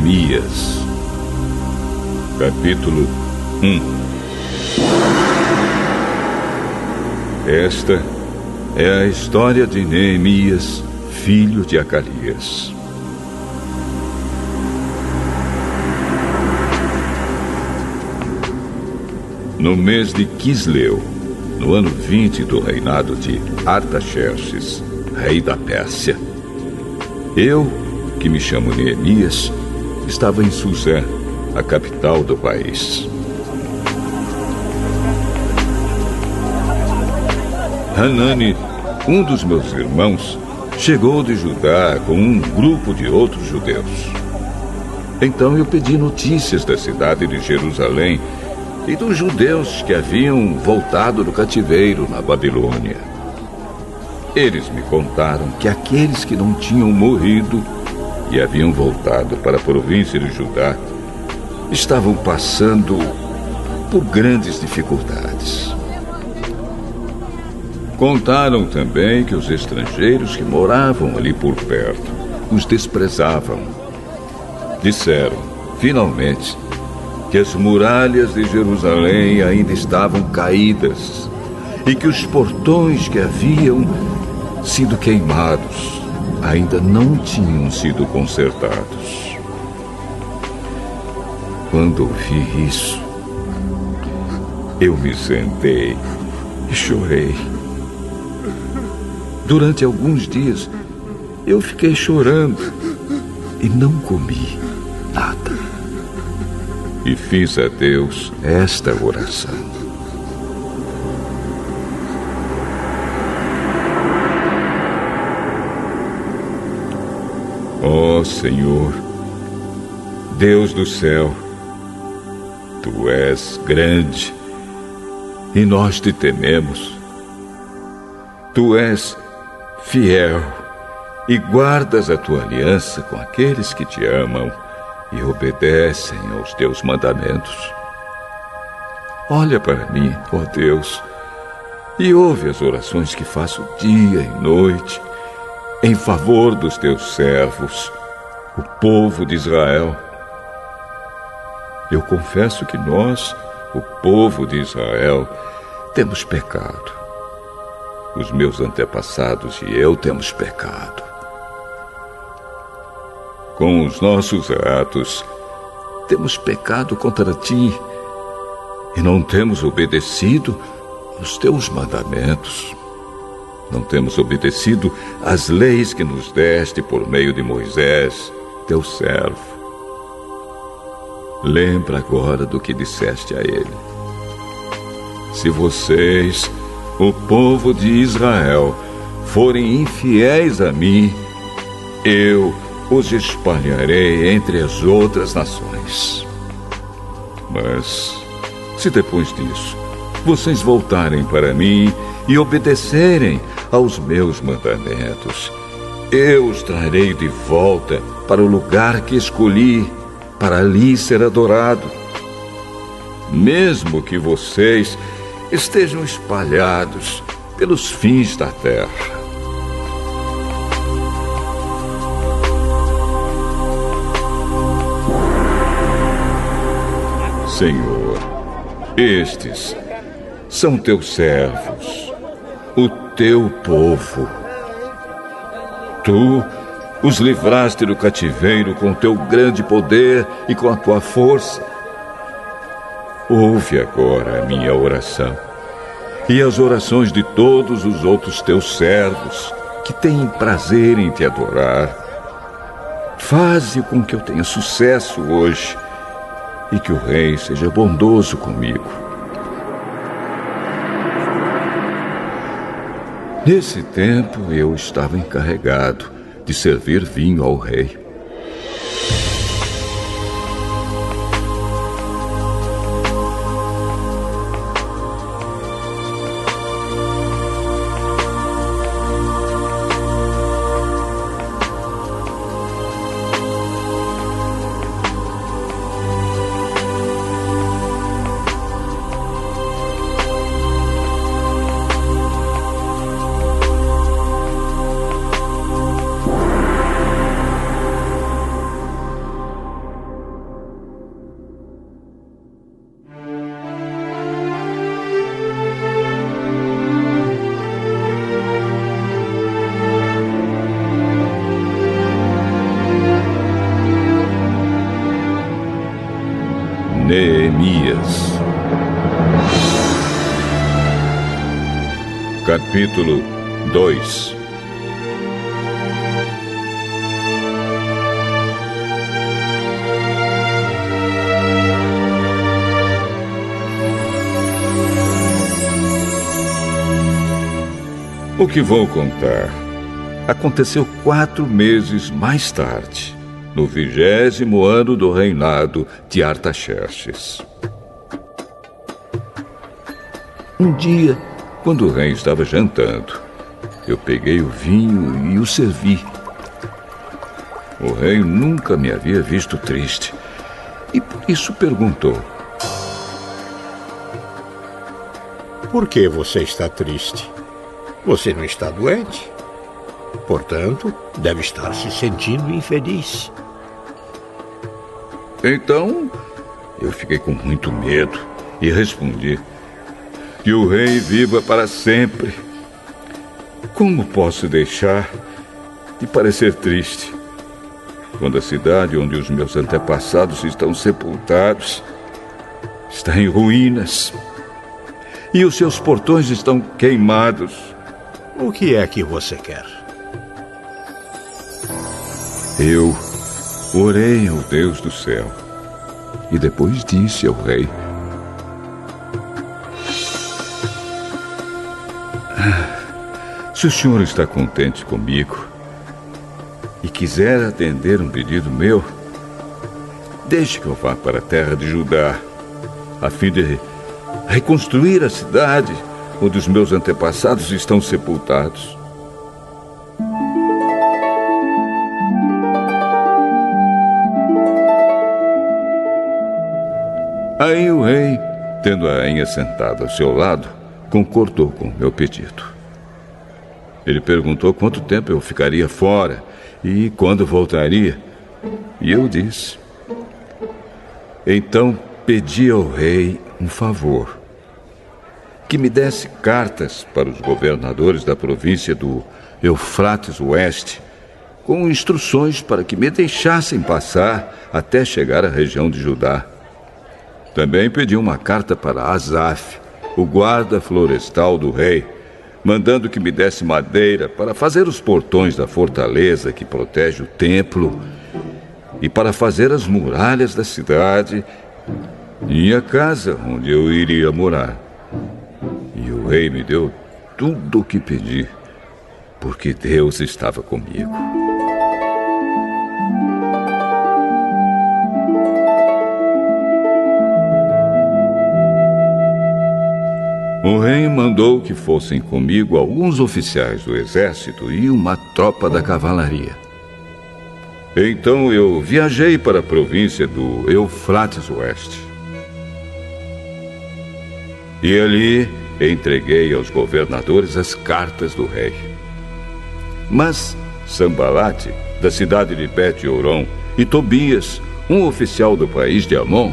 Neemias. Capítulo 1. Esta é a história de Neemias, filho de Acalias. No mês de Quisleu, no ano 20 do reinado de Artaxerxes, rei da Pérsia, eu, que me chamo Neemias, estava em Suzã, a capital do país. Hanani, um dos meus irmãos, chegou de Judá com um grupo de outros judeus. Então eu pedi notícias da cidade de Jerusalém e dos judeus que haviam voltado do cativeiro na Babilônia. Eles me contaram que aqueles que não tinham morrido e haviam voltado para a província de Judá estavam passando por grandes dificuldades. Contaram também que os estrangeiros que moravam ali por perto os desprezavam. Disseram, finalmente, que as muralhas de Jerusalém ainda estavam caídas e que os portões que haviam sido queimados ainda não tinham sido consertados. Quando ouvi isso, eu me sentei e chorei. Durante alguns dias, eu fiquei chorando e não comi nada. E fiz a Deus esta oração. Ó Senhor, Deus do céu, Tu és grande e nós te tememos. Tu és fiel e guardas a Tua aliança com aqueles que te amam e obedecem aos Teus mandamentos. Olha para mim, ó Deus, e ouve as orações que faço dia e noite em favor dos Teus servos, o povo de Israel. Eu confesso que nós, o povo de Israel, temos pecado. Os meus antepassados e eu temos pecado. Com os nossos atos, temos pecado contra Ti e não temos obedecido aos Teus mandamentos. Não temos obedecido às leis que nos deste por meio de Moisés, Teu servo. Lembra agora do que disseste a ele. Se vocês, o povo de Israel, forem infiéis a mim, eu os espalharei entre as outras nações. Mas, se depois disso vocês voltarem para mim e obedecerem aos meus mandamentos, eu os trarei de volta para o lugar que escolhi, para ali ser adorado. Mesmo que vocês estejam espalhados pelos fins da terra. Senhor, estes são Teus servos, o Teu povo. Tu os livraste do cativeiro com Teu grande poder e com a Tua força. Ouve agora a minha oração e as orações de todos os outros Teus servos que têm prazer em Te adorar. Faze com que eu tenha sucesso hoje e que o Rei seja bondoso comigo. Nesse tempo, eu estava encarregado de servir vinho ao rei. Neemias. Capítulo 2. O que vou contar aconteceu 4 meses mais tarde, no 20º ano do reinado de Artaxerxes. Um dia, quando o rei estava jantando, eu peguei o vinho e o servi. O rei nunca me havia visto triste e por isso perguntou: Por que você está triste? Você não está doente. Portanto, deve estar se sentindo infeliz. Então, eu fiquei com muito medo e respondi: que o rei viva para sempre. Como posso deixar de parecer triste quando a cidade onde os meus antepassados estão sepultados está em ruínas e os seus portões estão queimados? O que é que você quer? Eu orei ao Deus do céu e depois disse ao rei: se o senhor está contente comigo e quiser atender um pedido meu, deixe que eu vá para a terra de Judá, a fim de reconstruir a cidade onde os meus antepassados estão sepultados. Aí o rei, tendo a rainha sentada ao seu lado, concordou com o meu pedido. Ele perguntou quanto tempo eu ficaria fora e quando voltaria. E eu disse. Então pedi ao rei um favor: que me desse cartas para os governadores da província do Eufrates Oeste, com instruções para que me deixassem passar até chegar à região de Judá. Também pedi uma carta para Asaf, o guarda florestal do rei, mandando que me desse madeira para fazer os portões da fortaleza que protege o templo e para fazer as muralhas da cidade e a casa onde eu iria morar. E o rei me deu tudo o que pedi, porque Deus estava comigo. O rei mandou que fossem comigo alguns oficiais do exército e uma tropa da cavalaria. Então eu viajei para a província do Eufrates Oeste. E ali entreguei aos governadores as cartas do rei. Mas Sambalate, da cidade de Bet-Horon, e Tobias, um oficial do país de Amon,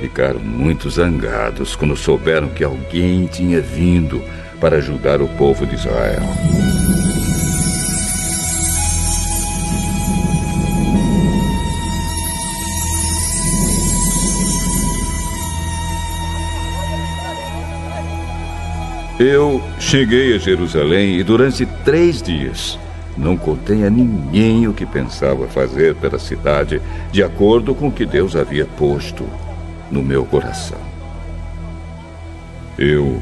ficaram muito zangados quando souberam que alguém tinha vindo para ajudar o povo de Israel. Eu cheguei a Jerusalém e durante 3 dias não contei a ninguém o que pensava fazer pela cidade, de acordo com o que Deus havia posto no meu coração. Eu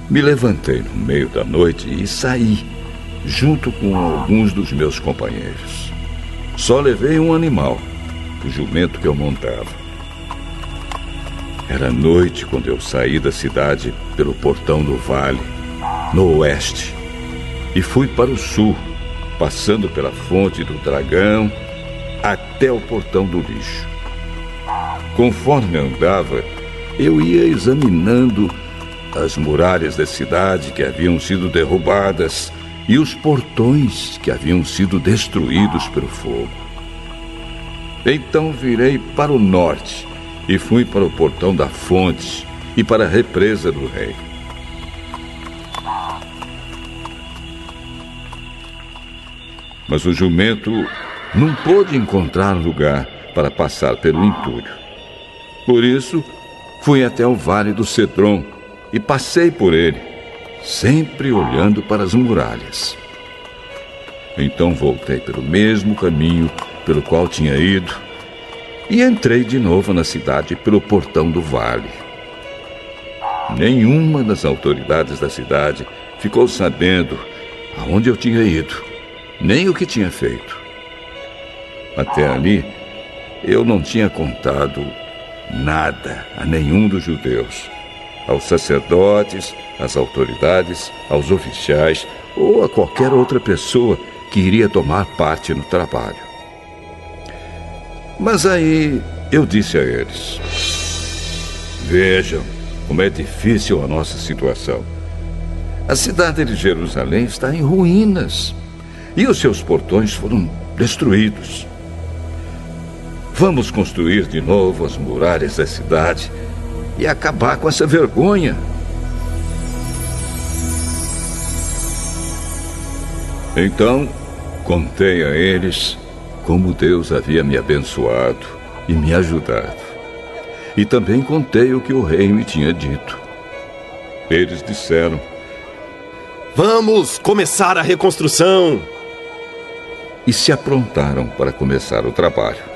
me levantei no meio da noite e saí, junto com alguns dos meus companheiros. Só levei um animal, o jumento que eu montava. Era noite quando eu saí da cidade pelo portão do vale, no oeste, e fui para o sul, passando pela fonte do dragão até o portão do lixo. Conforme andava, eu ia examinando as muralhas da cidade que haviam sido derrubadas e os portões que haviam sido destruídos pelo fogo. Então virei para o norte e fui para o portão da fonte e para a represa do rei. Mas o jumento não pôde encontrar lugar para passar pelo entulho. Por isso, fui até o Vale do Cedron e passei por ele, sempre olhando para as muralhas. Então voltei pelo mesmo caminho pelo qual tinha ido e entrei de novo na cidade pelo portão do vale. Nenhuma das autoridades da cidade ficou sabendo aonde eu tinha ido, nem o que tinha feito. Até ali, eu não tinha contado nada a nenhum dos judeus, aos sacerdotes, às autoridades, aos oficiais ou a qualquer outra pessoa que iria tomar parte no trabalho. Mas aí eu disse a eles: vejam como é difícil a nossa situação. A cidade de Jerusalém está em ruínas e os seus portões foram destruídos. Vamos construir de novo as muralhas da cidade e acabar com essa vergonha. Então, contei a eles como Deus havia me abençoado e me ajudado. E também contei o que o rei me tinha dito. Eles disseram: vamos começar a reconstrução! E se aprontaram para começar o trabalho.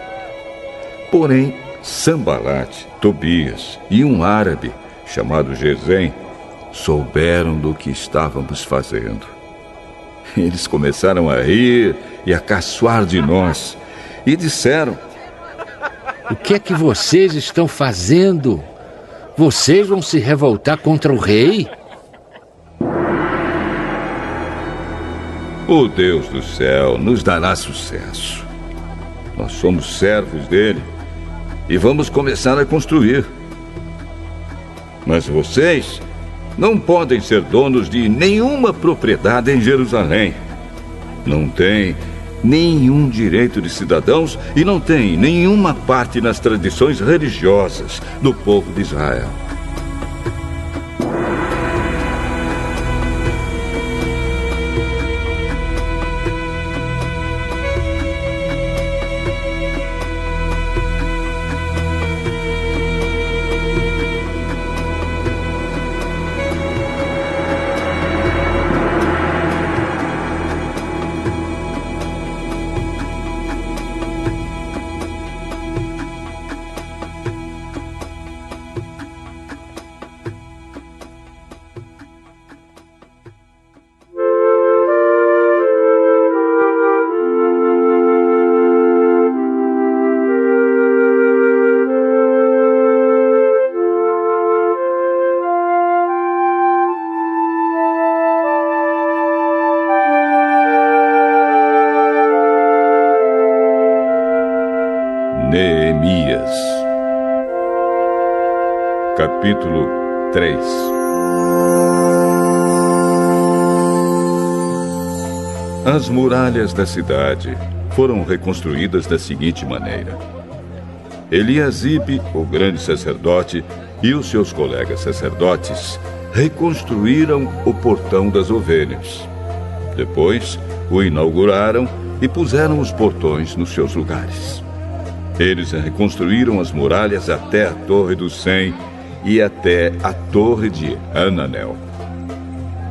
Porém, Sambalate, Tobias e um árabe chamado Gesem souberam do que estávamos fazendo. Eles começaram a rir e a caçoar de nós e disseram: o que é que vocês estão fazendo? Vocês vão se revoltar contra o rei? O Deus do céu nos dará sucesso. Nós somos servos dele e vamos começar a construir. Mas vocês não podem ser donos de nenhuma propriedade em Jerusalém. Não têm nenhum direito de cidadãos e não têm nenhuma parte nas tradições religiosas do povo de Israel. Neemias, capítulo 3. As muralhas da cidade foram reconstruídas da seguinte maneira: Eliasibe, o grande sacerdote, e os seus colegas sacerdotes reconstruíram o portão das ovelhas. Depois, o inauguraram e puseram os portões nos seus lugares. Eles reconstruíram as muralhas até a Torre do Sem e até a Torre de Hananel.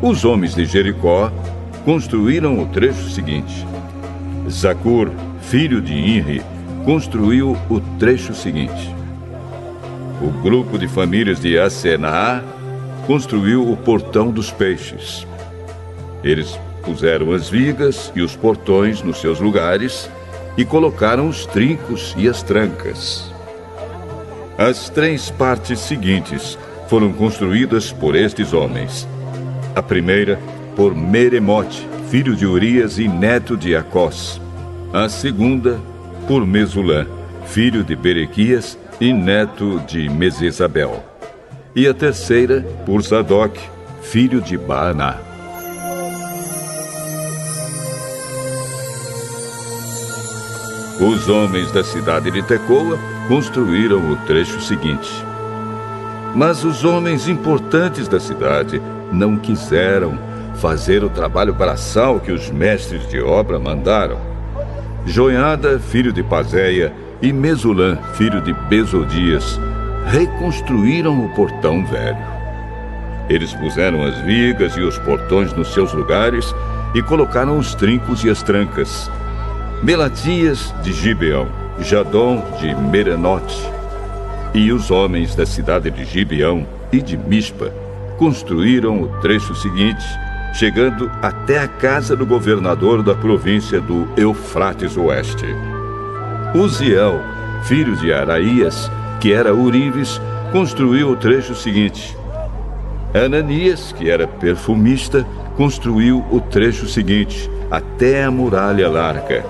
Os homens de Jericó construíram o trecho seguinte. Zacur, filho de Inri, construiu o trecho seguinte. O grupo de famílias de Asenaá construiu o Portão dos Peixes. Eles puseram as vigas e os portões nos seus lugares e colocaram os trincos e as trancas. As 3 partes seguintes foram construídas por estes homens. A primeira, por Meremote, filho de Urias e neto de Acós. A segunda, por Mesulã, filho de Berequias e neto de Mesesabel. E a terceira, por Zadok, filho de Baaná. Os homens da cidade de Tecoa construíram o trecho seguinte. Mas os homens importantes da cidade não quiseram fazer o trabalho braçal que os mestres de obra mandaram. Joiada, filho de Pazéia, e Mesulã, filho de Besodias, reconstruíram o portão velho. Eles puseram as vigas e os portões nos seus lugares e colocaram os trincos e as trancas. Melatias de Gibeão, Jadom de Merenote e os homens da cidade de Gibeão e de Mispa construíram o trecho seguinte, chegando até a casa do governador da província do Eufrates Oeste. Uziel, filho de Araías, que era Urives, construiu o trecho seguinte. Ananias, que era perfumista, construiu o trecho seguinte, até a muralha larga.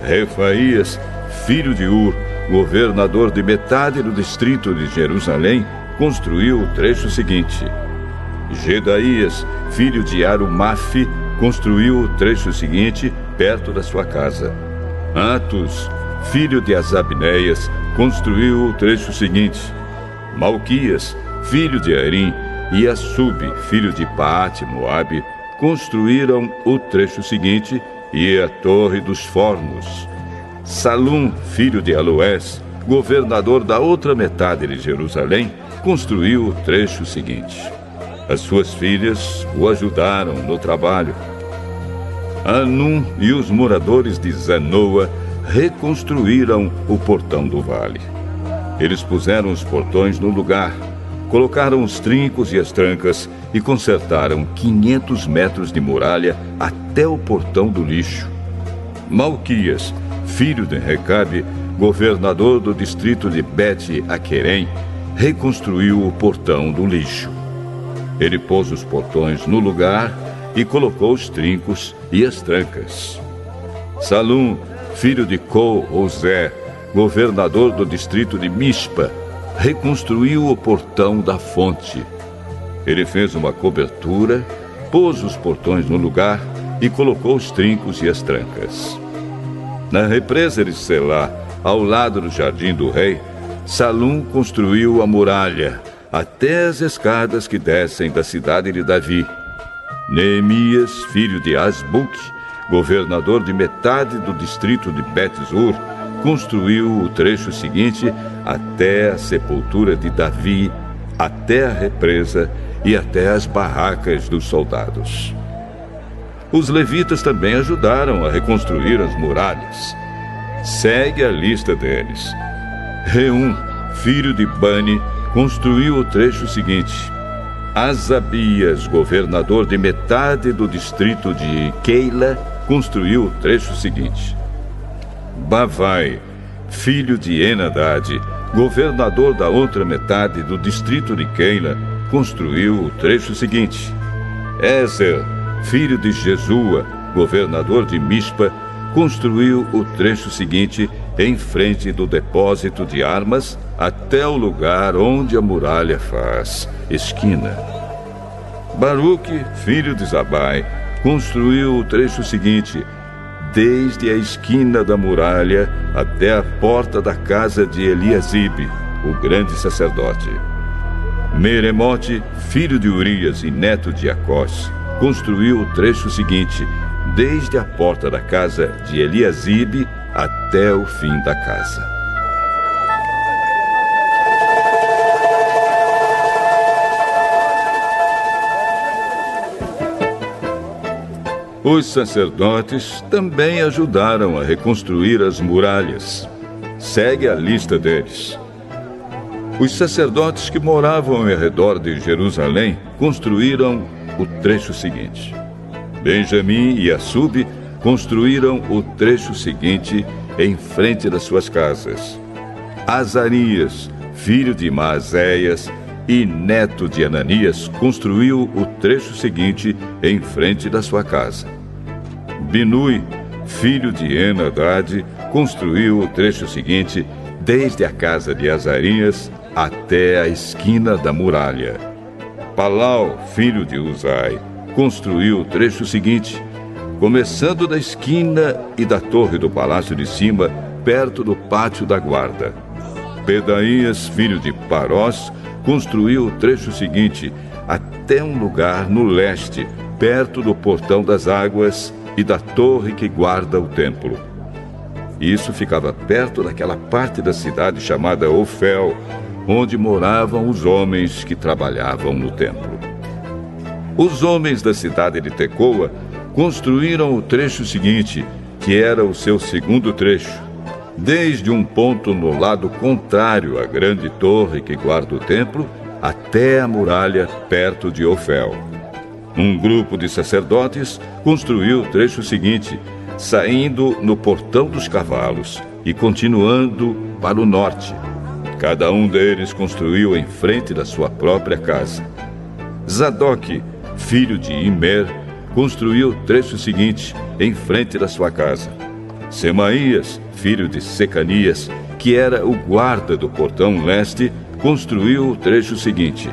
Refaías, filho de Ur, governador de metade do distrito de Jerusalém, construiu o trecho seguinte. Gedaías, filho de Arumafe, construiu o trecho seguinte, perto da sua casa. Atos, filho de Azabneias, construiu o trecho seguinte. Malquias, filho de Arim, e Assub, filho de Paate-Moabe, construíram o trecho seguinte e a Torre dos Fornos. Salum, filho de Aloés, governador da outra metade de Jerusalém, construiu o trecho seguinte. As suas filhas o ajudaram no trabalho. Anum e os moradores de Zanoa reconstruíram o portão do vale. Eles puseram os portões no lugar, colocaram os trincos e as trancas e consertaram 500 metros de muralha até o portão do lixo. Malquias, filho de Recabe, governador do distrito de Bet-Aquerem, reconstruiu o portão do lixo. Ele pôs os portões no lugar e colocou os trincos e as trancas. Salum, filho de Co-Ozé, governador do distrito de Mispa, reconstruiu o portão da fonte. Ele fez uma cobertura, pôs os portões no lugar e colocou os trincos e as trancas. Na represa de Selá, ao lado do jardim do rei, Salum construiu a muralha, até as escadas que descem da cidade de Davi. Neemias, filho de Asbuque, governador de metade do distrito de Bet-Zur, construiu o trecho seguinte até a sepultura de Davi, até a represa e até as barracas dos soldados. Os levitas também ajudaram a reconstruir as muralhas. Segue a lista deles. Reum, filho de Bani, construiu o trecho seguinte. Asabias, governador de metade do distrito de Keila, construiu o trecho seguinte. Bavai, filho de Enadade, governador da outra metade do distrito de Keila, construiu o trecho seguinte. Ezer, filho de Jesua, governador de Mispa, construiu o trecho seguinte em frente do depósito de armas até o lugar onde a muralha faz esquina. Baruque, filho de Zabai, construiu o trecho seguinte desde a esquina da muralha até a porta da casa de Eliasibe, o grande sacerdote. Meremote, filho de Urias e neto de Acós, construiu o trecho seguinte desde a porta da casa de Eliasibe até o fim da casa. Os sacerdotes também ajudaram a reconstruir as muralhas. Segue a lista deles. Os sacerdotes que moravam ao redor de Jerusalém construíram o trecho seguinte. Benjamim e Assub construíram o trecho seguinte em frente das suas casas. Azarias, filho de Maazéias e neto de Ananias, construiu o trecho seguinte em frente da sua casa. Binui, filho de Enadade, construiu o trecho seguinte desde a casa de Azarias até a esquina da muralha. Palau, filho de Uzai, construiu o trecho seguinte, começando da esquina e da torre do palácio de cima, perto do pátio da guarda. Pedaías, filho de Parós, construiu o trecho seguinte até um lugar no leste, perto do portão das águas e da torre que guarda o templo. Isso ficava perto daquela parte da cidade chamada Ofel, onde moravam os homens que trabalhavam no templo. Os homens da cidade de Tecoa construíram o trecho seguinte, que era o seu segundo trecho, desde um ponto no lado contrário à grande torre que guarda o templo, até a muralha perto de Ofel. Um grupo de sacerdotes construiu o trecho seguinte, saindo no Portão dos Cavalos e continuando para o norte. Cada um deles construiu em frente da sua própria casa. Zadok, filho de Imer, construiu o trecho seguinte, em frente da sua casa. Semaías, filho de Secanias, que era o guarda do portão leste, construiu o trecho seguinte.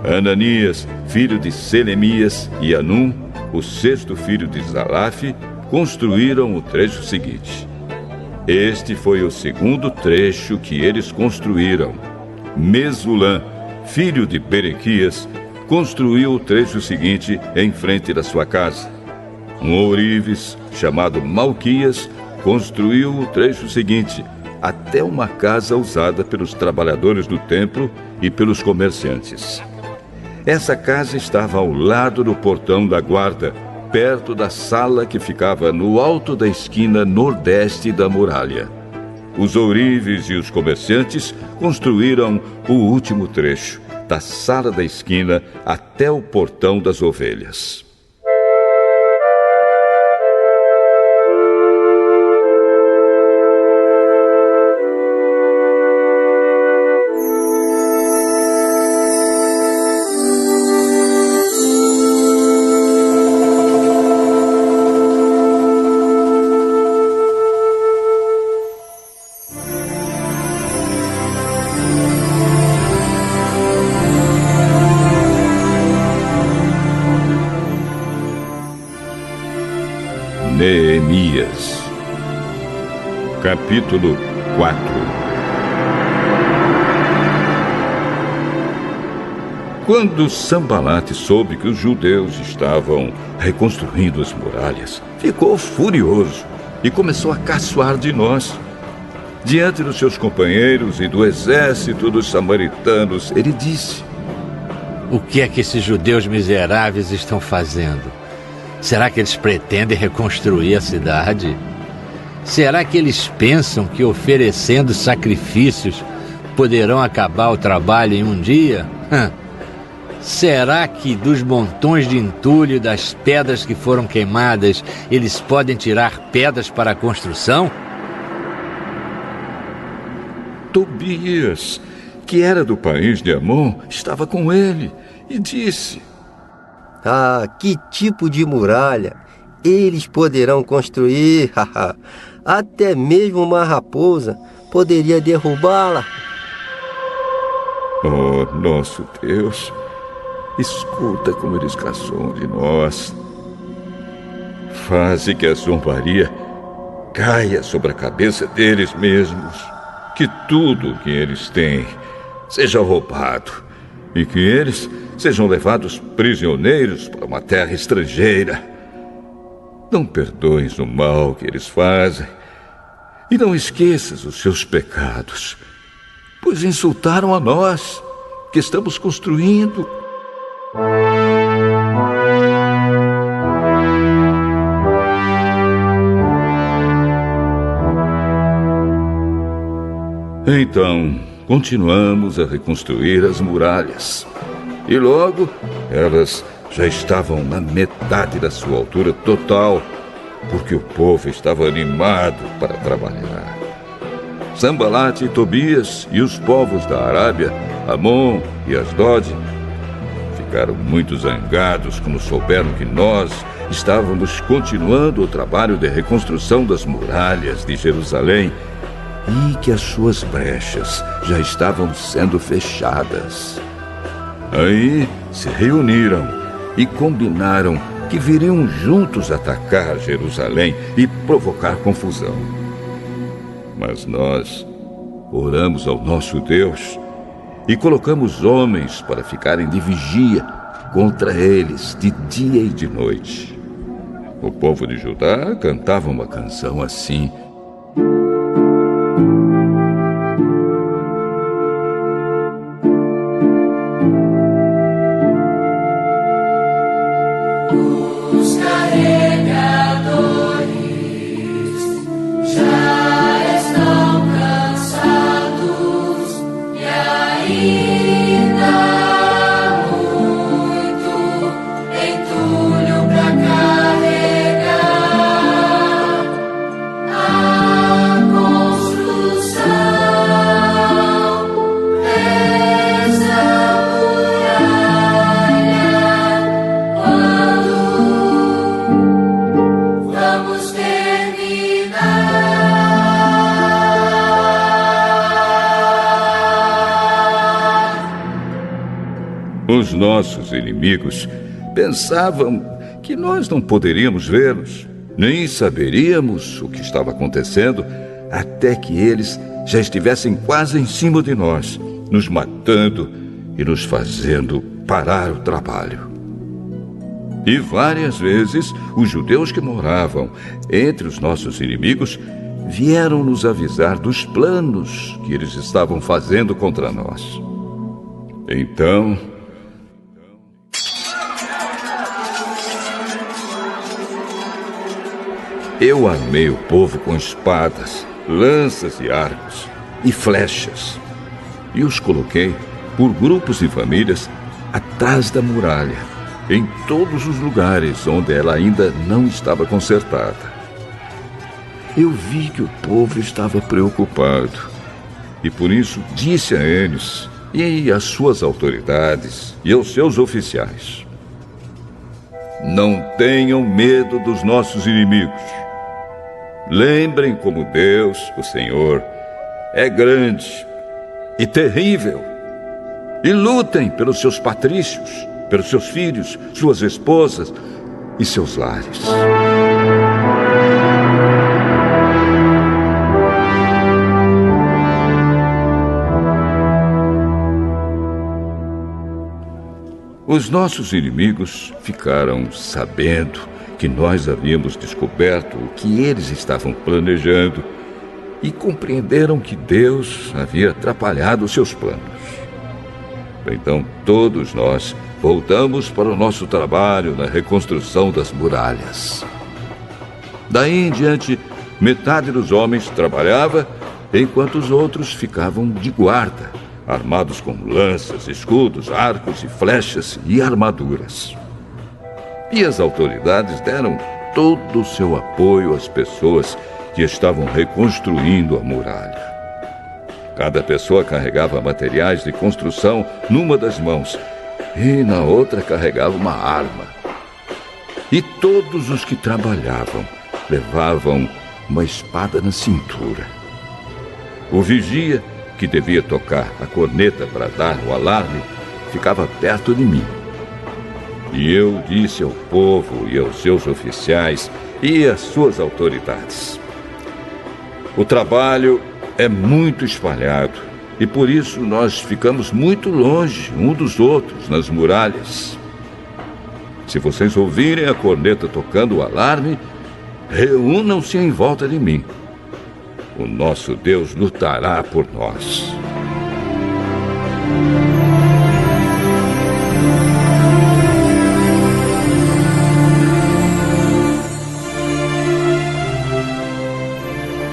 Ananias, filho de Selemias, e Anum, o sexto filho de Zalaf, construíram o trecho seguinte. Este foi o segundo trecho que eles construíram. Mesulã, filho de Berequias, construiu o trecho seguinte em frente da sua casa. Um ourives, chamado Malquias, construiu o trecho seguinte, até uma casa usada pelos trabalhadores do templo e pelos comerciantes. Essa casa estava ao lado do portão da guarda, perto da sala que ficava no alto da esquina nordeste da muralha. Os ourives e os comerciantes construíram o último trecho, da sala da esquina até o portão das ovelhas. Neemias, capítulo 4. Quando Sambalate soube que os judeus estavam reconstruindo as muralhas, ficou furioso e começou a caçoar de nós. Diante dos seus companheiros e do exército dos samaritanos, ele disse: O que é que esses judeus miseráveis estão fazendo? Será que eles pretendem reconstruir a cidade? Será que eles pensam que oferecendo sacrifícios poderão acabar o trabalho em um dia? Será que dos montões de entulho e das pedras que foram queimadas, eles podem tirar pedras para a construção? Tobias, que era do país de Amon, estava com ele e disse: Ah, que tipo de muralha eles poderão construir? Até mesmo uma raposa poderia derrubá-la. Oh, nosso Deus, escuta como eles caçam de nós. Faze que a zombaria caia sobre a cabeça deles mesmos. Que tudo o que eles têm seja roubado e que eles sejam levados prisioneiros para uma terra estrangeira. Não perdoes o mal que eles fazem e não esqueças os seus pecados, pois insultaram a nós, que estamos construindo. Então, continuamos a reconstruir as muralhas. E logo, elas já estavam na metade da sua altura total, porque o povo estava animado para trabalhar. Sambalate e Tobias e os povos da Arábia, Amon e Asdod, ficaram muito zangados quando souberam que nós estávamos continuando o trabalho de reconstrução das muralhas de Jerusalém e que as suas brechas já estavam sendo fechadas. Aí se reuniram e combinaram que viriam juntos atacar Jerusalém e provocar confusão. Mas nós oramos ao nosso Deus e colocamos homens para ficarem de vigia contra eles de dia e de noite. O povo de Judá cantava uma canção assim: Os nossos inimigos pensavam que nós não poderíamos vê-los, nem saberíamos o que estava acontecendo até que eles já estivessem quase em cima de nós, nos matando e nos fazendo parar o trabalho. E várias vezes os judeus que moravam entre os nossos inimigos vieram nos avisar dos planos que eles estavam fazendo contra nós. Então, eu armei o povo com espadas, lanças e arcos e flechas, e os coloquei por grupos e famílias atrás da muralha, em todos os lugares onde ela ainda não estava consertada. Eu vi que o povo estava preocupado, e por isso disse a eles e às suas autoridades e aos seus oficiais: não tenham medo dos nossos inimigos. Lembrem como Deus, o Senhor, é grande e terrível. E lutem pelos seus patrícios, pelos seus filhos, suas esposas e seus lares. Os nossos inimigos ficaram sabendo que nós havíamos descoberto o que eles estavam planejando e compreenderam que Deus havia atrapalhado seus planos. Então todos nós voltamos para o nosso trabalho na reconstrução das muralhas. Daí em diante, metade dos homens trabalhava, enquanto os outros ficavam de guarda, armados com lanças, escudos, arcos e flechas e armaduras. E as autoridades deram todo o seu apoio às pessoas que estavam reconstruindo a muralha. Cada pessoa carregava materiais de construção numa das mãos e na outra carregava uma arma. E todos os que trabalhavam levavam uma espada na cintura. O vigia, que devia tocar a corneta para dar o alarme, ficava perto de mim. E eu disse ao povo e aos seus oficiais e às suas autoridades: o trabalho é muito espalhado e por isso nós ficamos muito longe um dos outros nas muralhas. Se vocês ouvirem a corneta tocando o alarme, reúnam-se em volta de mim. O nosso Deus lutará por nós.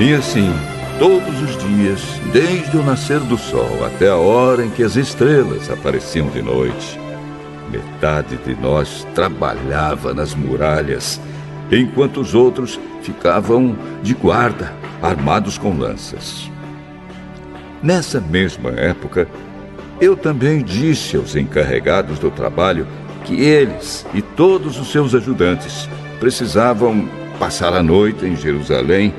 E assim, todos os dias, desde o nascer do sol até a hora em que as estrelas apareciam de noite, metade de nós trabalhava nas muralhas, enquanto os outros ficavam de guarda, armados com lanças. Nessa mesma época, eu também disse aos encarregados do trabalho que eles e todos os seus ajudantes precisavam passar a noite em Jerusalém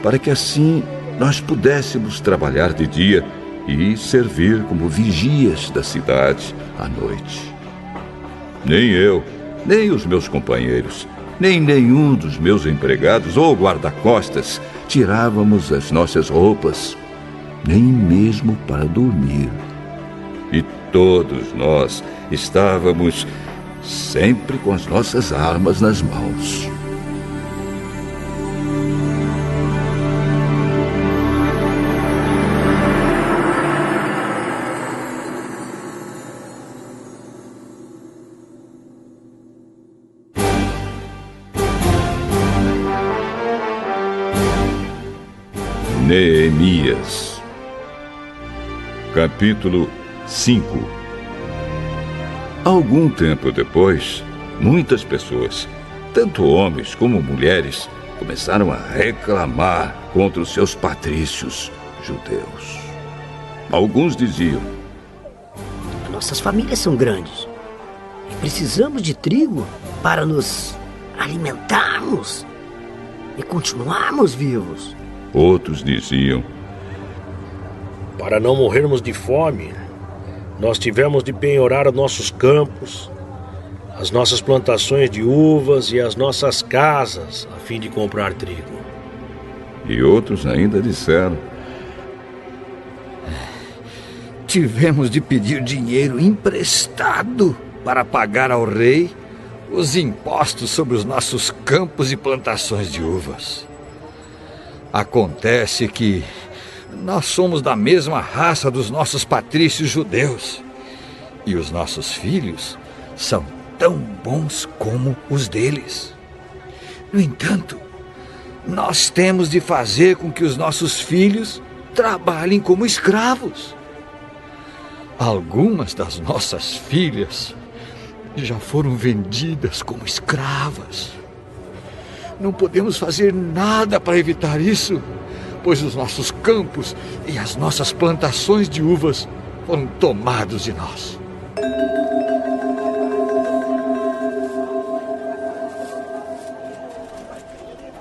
para que assim nós pudéssemos trabalhar de dia e servir como vigias da cidade à noite. Nem eu, nem os meus companheiros, nem nenhum dos meus empregados ou guarda-costas tirávamos as nossas roupas, nem mesmo para dormir. E todos nós estávamos sempre com as nossas armas nas mãos. Neemias, capítulo 5. Algum tempo depois, muitas pessoas, tanto homens como mulheres, começaram a reclamar contra os seus patrícios judeus. Alguns diziam: nossas famílias são grandes e precisamos de trigo para nos alimentarmos e continuarmos vivos. Outros diziam: para não morrermos de fome, nós tivemos de penhorar nossos campos, as nossas plantações de uvas e as nossas casas a fim de comprar trigo. E outros ainda disseram: tivemos de pedir dinheiro emprestado para pagar ao rei os impostos sobre os nossos campos e plantações de uvas. Acontece que nós somos da mesma raça dos nossos patrícios judeus, e os nossos filhos são tão bons como os deles. No entanto, nós temos de fazer com que os nossos filhos trabalhem como escravos. Algumas das nossas filhas já foram vendidas como escravas. Não podemos fazer nada para evitar isso, pois os nossos campos e as nossas plantações de uvas foram tomados de nós.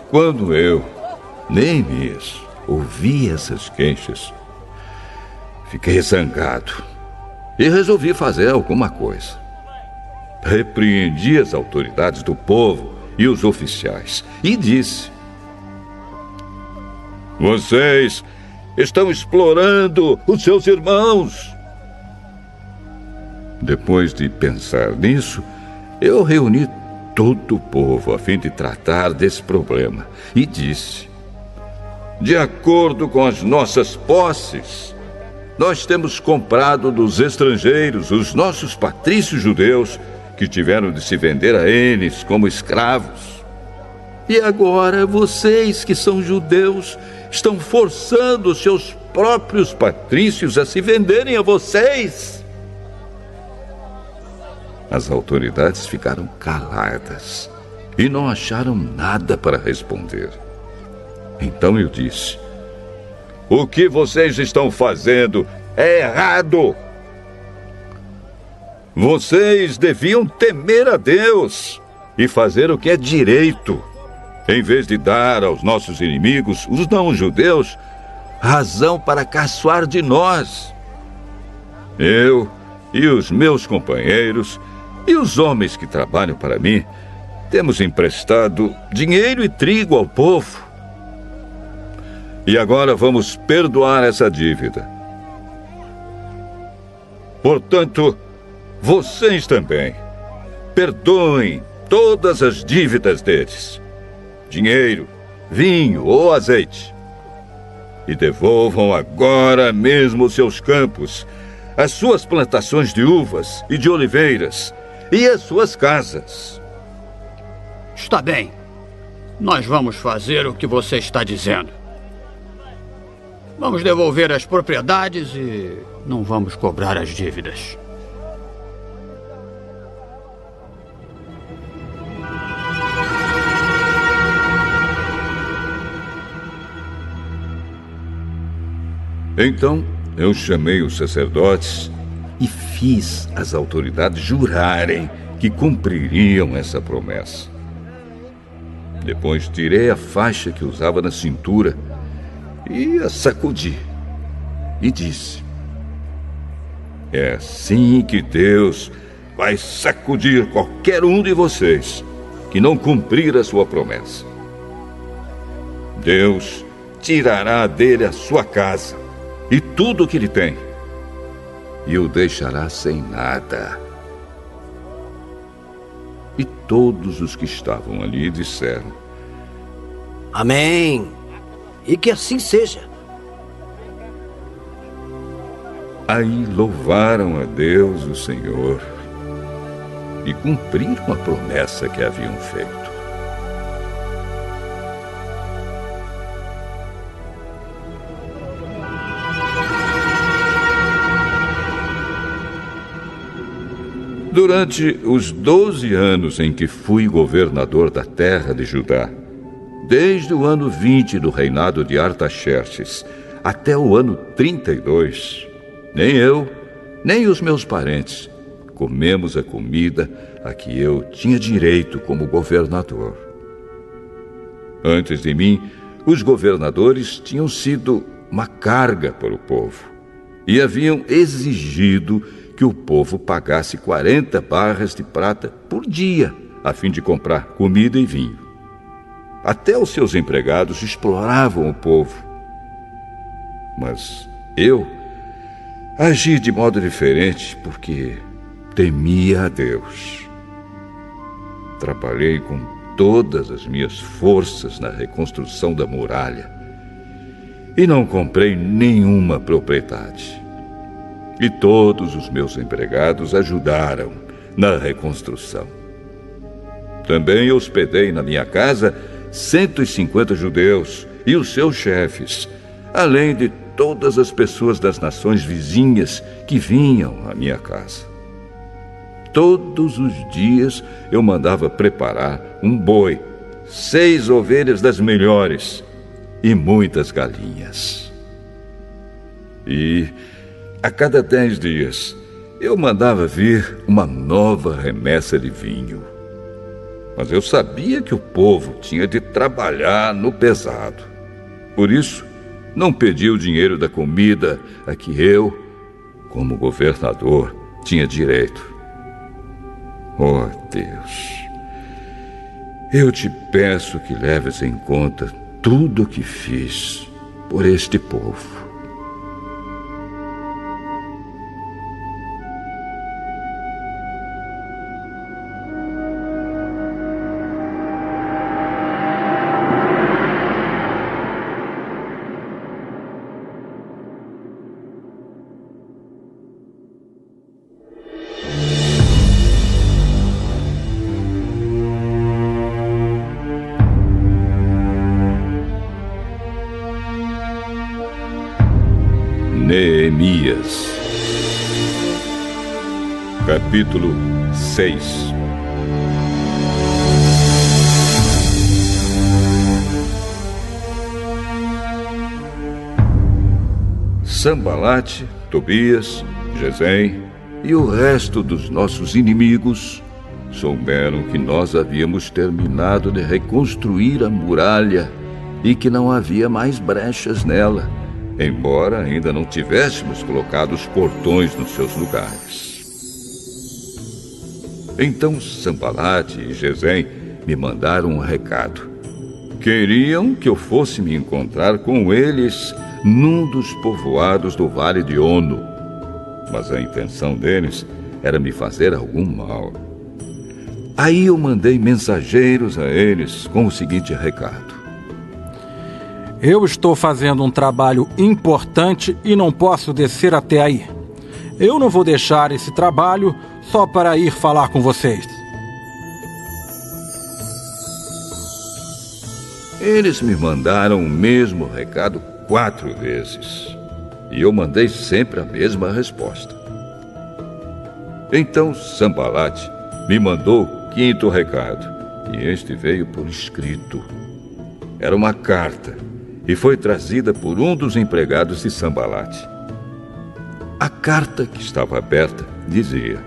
Quando eu, Neemias, ouvi essas queixas, fiquei zangado e resolvi fazer alguma coisa. Repreendi as autoridades do povo e os oficiais e disse: vocês estão explorando os seus irmãos. Depois de pensar nisso, eu reuni todo o povo a fim de tratar desse problema e disse: de acordo com as nossas posses, nós temos comprado dos estrangeiros os nossos patrícios judeus que tiveram de se vender a eles como escravos. E agora vocês que são judeus estão forçando os seus próprios patrícios a se venderem a vocês. As autoridades ficaram caladas e não acharam nada para responder. Então eu disse: o que vocês estão fazendo é errado. Vocês deviam temer a Deus e fazer o que é direito, em vez de dar aos nossos inimigos, os não-judeus, razão para caçoar de nós. Eu e os meus companheiros e os homens que trabalham para mim temos emprestado dinheiro e trigo ao povo. E agora vamos perdoar essa dívida. Portanto, vocês também perdoem todas as dívidas deles, dinheiro, vinho ou azeite, e devolvam agora mesmo os seus campos, as suas plantações de uvas e de oliveiras e as suas casas. Está bem. Nós vamos fazer o que você está dizendo. Vamos devolver as propriedades e não vamos cobrar as dívidas. Então eu chamei os sacerdotes e fiz as autoridades jurarem que cumpririam essa promessa. Depois tirei a faixa que usava na cintura e a sacudi e disse: é assim que Deus vai sacudir qualquer um de vocês que não cumprir a sua promessa. Deus tirará dele a sua casa e tudo o que ele tem, e o deixará sem nada. E todos os que estavam ali disseram: Amém. E que assim seja. Aí louvaram a Deus, o Senhor, e cumpriram a promessa que haviam feito. Durante os 12 anos em que fui governador da terra de Judá, desde o ano 20 do reinado de Artaxerxes até o ano 32, nem eu, nem os meus parentes comemos a comida a que eu tinha direito como governador. Antes de mim, os governadores tinham sido uma carga para o povo e haviam exigido que que o povo pagasse 40 barras de prata por dia, a fim de comprar comida e vinho. Até os seus empregados exploravam o povo. Mas eu agi de modo diferente porque temia a Deus. Trabalhei com todas as minhas forças na reconstrução da muralha e não comprei nenhuma propriedade. E todos os meus empregados ajudaram na reconstrução. Também hospedei na minha casa 150 judeus e os seus chefes, além de todas as pessoas das nações vizinhas que vinham à minha casa. Todos os dias eu mandava preparar um boi, 6 ovelhas das melhores e muitas galinhas. E a cada 10 dias eu mandava vir uma nova remessa de vinho. Mas eu sabia que o povo tinha de trabalhar no pesado. Por isso, não pedi o dinheiro da comida a que eu, como governador, tinha direito. Oh, Deus, eu te peço que leves em conta tudo o que fiz por este povo. Neemias, capítulo 6. Sanbalate, Tobias, Gesem e o resto dos nossos inimigos souberam que nós havíamos terminado de reconstruir a muralha e que não havia mais brechas nela, embora ainda não tivéssemos colocado os portões nos seus lugares. Então Sanbalate e Gesem me mandaram um recado. Queriam que eu fosse me encontrar com eles num dos povoados do Vale de Ono, mas a intenção deles era me fazer algum mal. Aí eu mandei mensageiros a eles com o seguinte recado: eu estou fazendo um trabalho importante e não posso descer até aí. Eu não vou deixar esse trabalho só para ir falar com vocês. Eles me mandaram o mesmo recado 4 vezes. E eu mandei sempre a mesma resposta. Então Sanbalate me mandou o 5º recado. E este veio por escrito. Era uma carta e foi trazida por um dos empregados de Sanbalate. A carta, que estava aberta, dizia: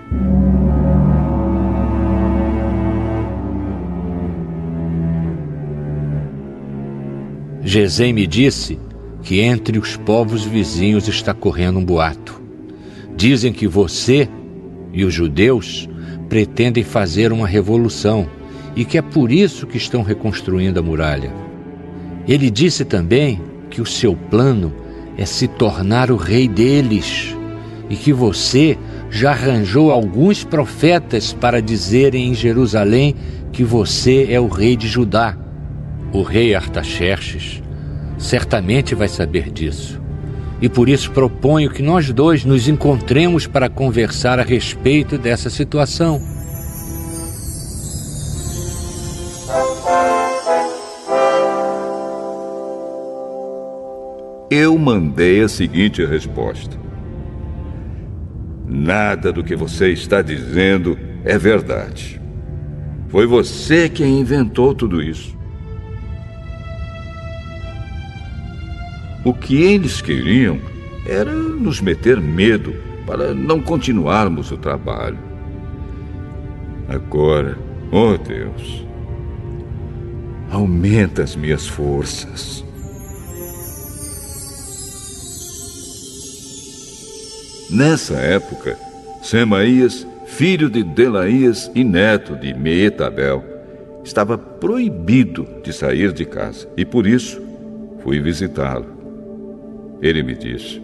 Gesem me disse que entre os povos vizinhos está correndo um boato. Dizem que você e os judeus pretendem fazer uma revolução e que é por isso que estão reconstruindo a muralha. Ele disse também que o seu plano é se tornar o rei deles e que você já arranjou alguns profetas para dizerem em Jerusalém que você é o rei de Judá. O rei Artaxerxes certamente vai saber disso e por isso proponho que nós dois nos encontremos para conversar a respeito dessa situação. Eu mandei a seguinte resposta: nada do que você está dizendo é verdade. Foi você quem inventou tudo isso. O que eles queriam era nos meter medo para não continuarmos o trabalho. Agora, oh Deus, aumenta as minhas forças. Nessa época, Semaías, filho de Delaías e neto de Meetabel, estava proibido de sair de casa e por isso fui visitá-lo. Ele me disse: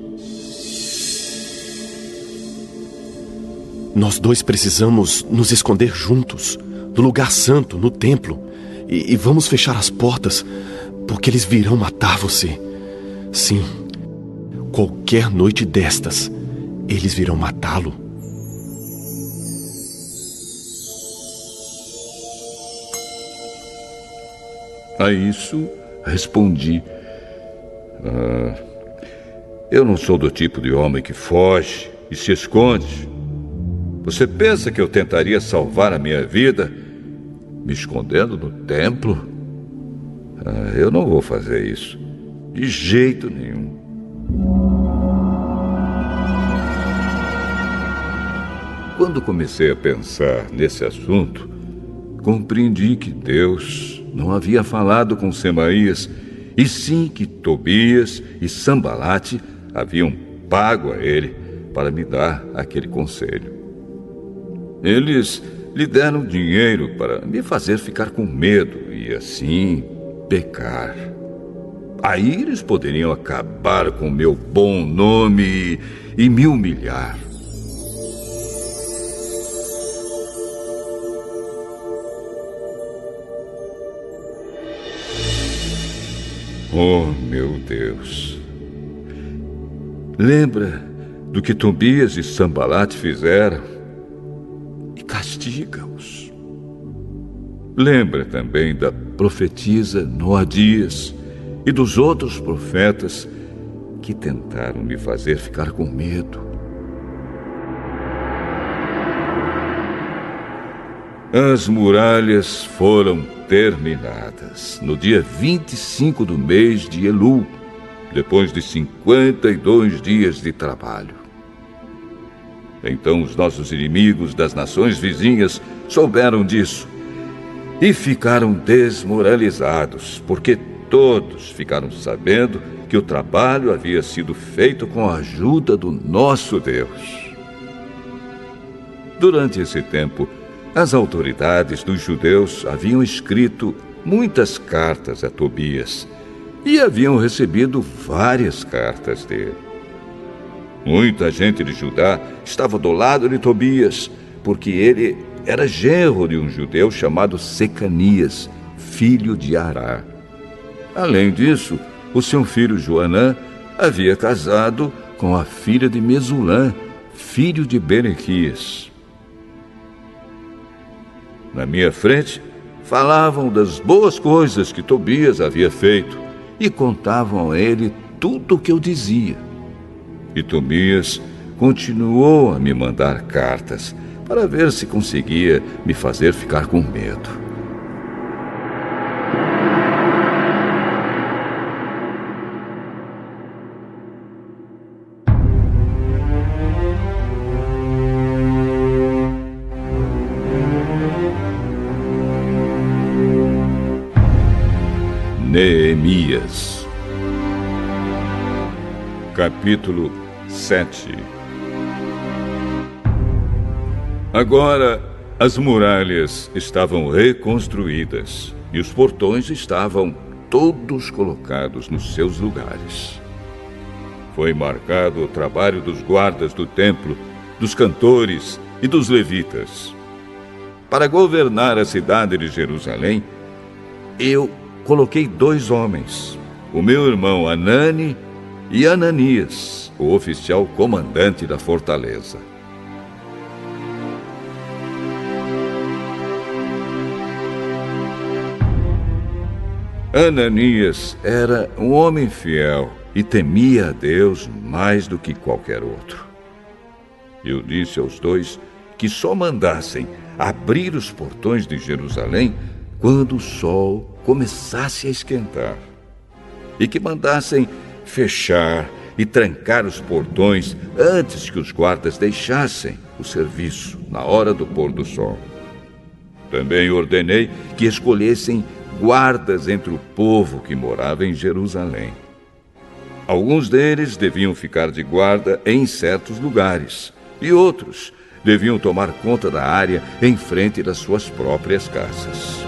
Nós dois precisamos nos esconder juntos, no lugar santo, no templo, e vamos fechar as portas, porque eles virão matar você. Sim, qualquer noite destas, eles virão matá-lo. A isso respondi: eu não sou do tipo de homem que foge e se esconde. Você pensa que eu tentaria salvar a minha vida me escondendo no templo? Eu não vou fazer isso, de jeito nenhum. Quando comecei a pensar nesse assunto, compreendi que Deus não havia falado com Semaías, e sim que Tobias e Sambalate haviam pago a ele para me dar aquele conselho. Eles lhe deram dinheiro para me fazer ficar com medo e assim pecar. Aí eles poderiam acabar com meu bom nome e me humilhar. Oh, meu Deus! Lembra do que Tobias e Sambalate fizeram e castiga-os. Lembra também da profetisa Noadias e dos outros profetas que tentaram me fazer ficar com medo. As muralhas foram terminadas no dia 25 do mês de Elul, depois de 52 dias de trabalho. Então os nossos inimigos das nações vizinhas souberam disso e ficaram desmoralizados, porque todos ficaram sabendo que o trabalho havia sido feito com a ajuda do nosso Deus. Durante esse tempo, as autoridades dos judeus haviam escrito muitas cartas a Tobias e haviam recebido várias cartas dele. Muita gente de Judá estava do lado de Tobias, porque ele era genro de um judeu chamado Secanias, filho de Ará. Além disso, o seu filho Joanã havia casado com a filha de Mesulã, filho de Berequias. Na minha frente, falavam das boas coisas que Tobias havia feito e contavam a ele tudo o que eu dizia. E Tobias continuou a me mandar cartas para ver se conseguia me fazer ficar com medo. Neemias, capítulo 7. Agora as muralhas estavam reconstruídas e os portões estavam todos colocados nos seus lugares. Foi marcado o trabalho dos guardas do templo, dos cantores e dos levitas. Para governar a cidade de Jerusalém, eu coloquei 2 homens, o meu irmão Anani e Ananias, o oficial comandante da fortaleza. Ananias era um homem fiel e temia a Deus mais do que qualquer outro. Eu disse aos 2 que só mandassem abrir os portões de Jerusalém quando o sol começasse a esquentar, e que mandassem fechar e trancar os portões antes que os guardas deixassem o serviço na hora do pôr do sol. Também ordenei que escolhessem guardas entre o povo que morava em Jerusalém. Alguns deles deviam ficar de guarda em certos lugares, e outros deviam tomar conta da área em frente das suas próprias casas.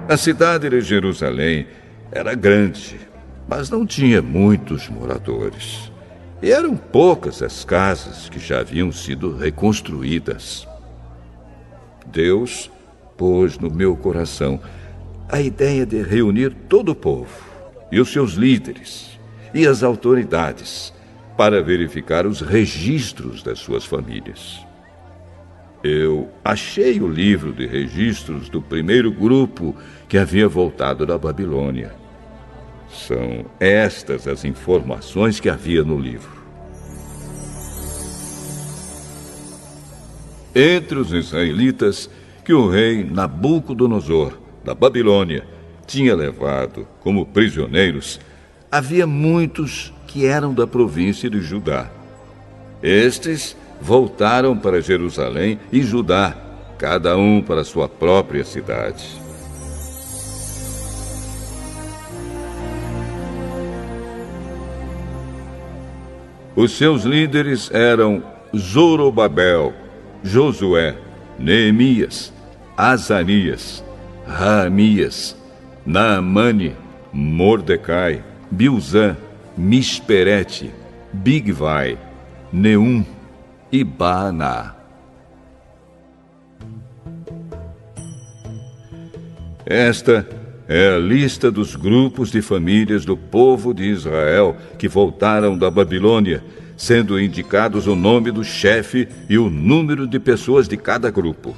A cidade de Jerusalém era grande, mas não tinha muitos moradores. E eram poucas as casas que já haviam sido reconstruídas. Deus pôs no meu coração a ideia de reunir todo o povo, e os seus líderes, e as autoridades, para verificar os registros das suas famílias. Eu achei o livro de registros do primeiro grupo que havia voltado da Babilônia. São estas as informações que havia no livro. Entre os israelitas que o rei Nabucodonosor, da Babilônia, tinha levado como prisioneiros, havia muitos que eram da província de Judá. Estes voltaram para Jerusalém e Judá, cada um para sua própria cidade. Os seus líderes eram Zorobabel, Josué, Neemias, Azarias, Raamias, Naamane, Mordecai, Bilzã, Misperete, Bigvai, Neum e Baaná. Esta é a lista dos grupos de famílias do povo de Israel que voltaram da Babilônia, sendo indicados o nome do chefe e o número de pessoas de cada grupo.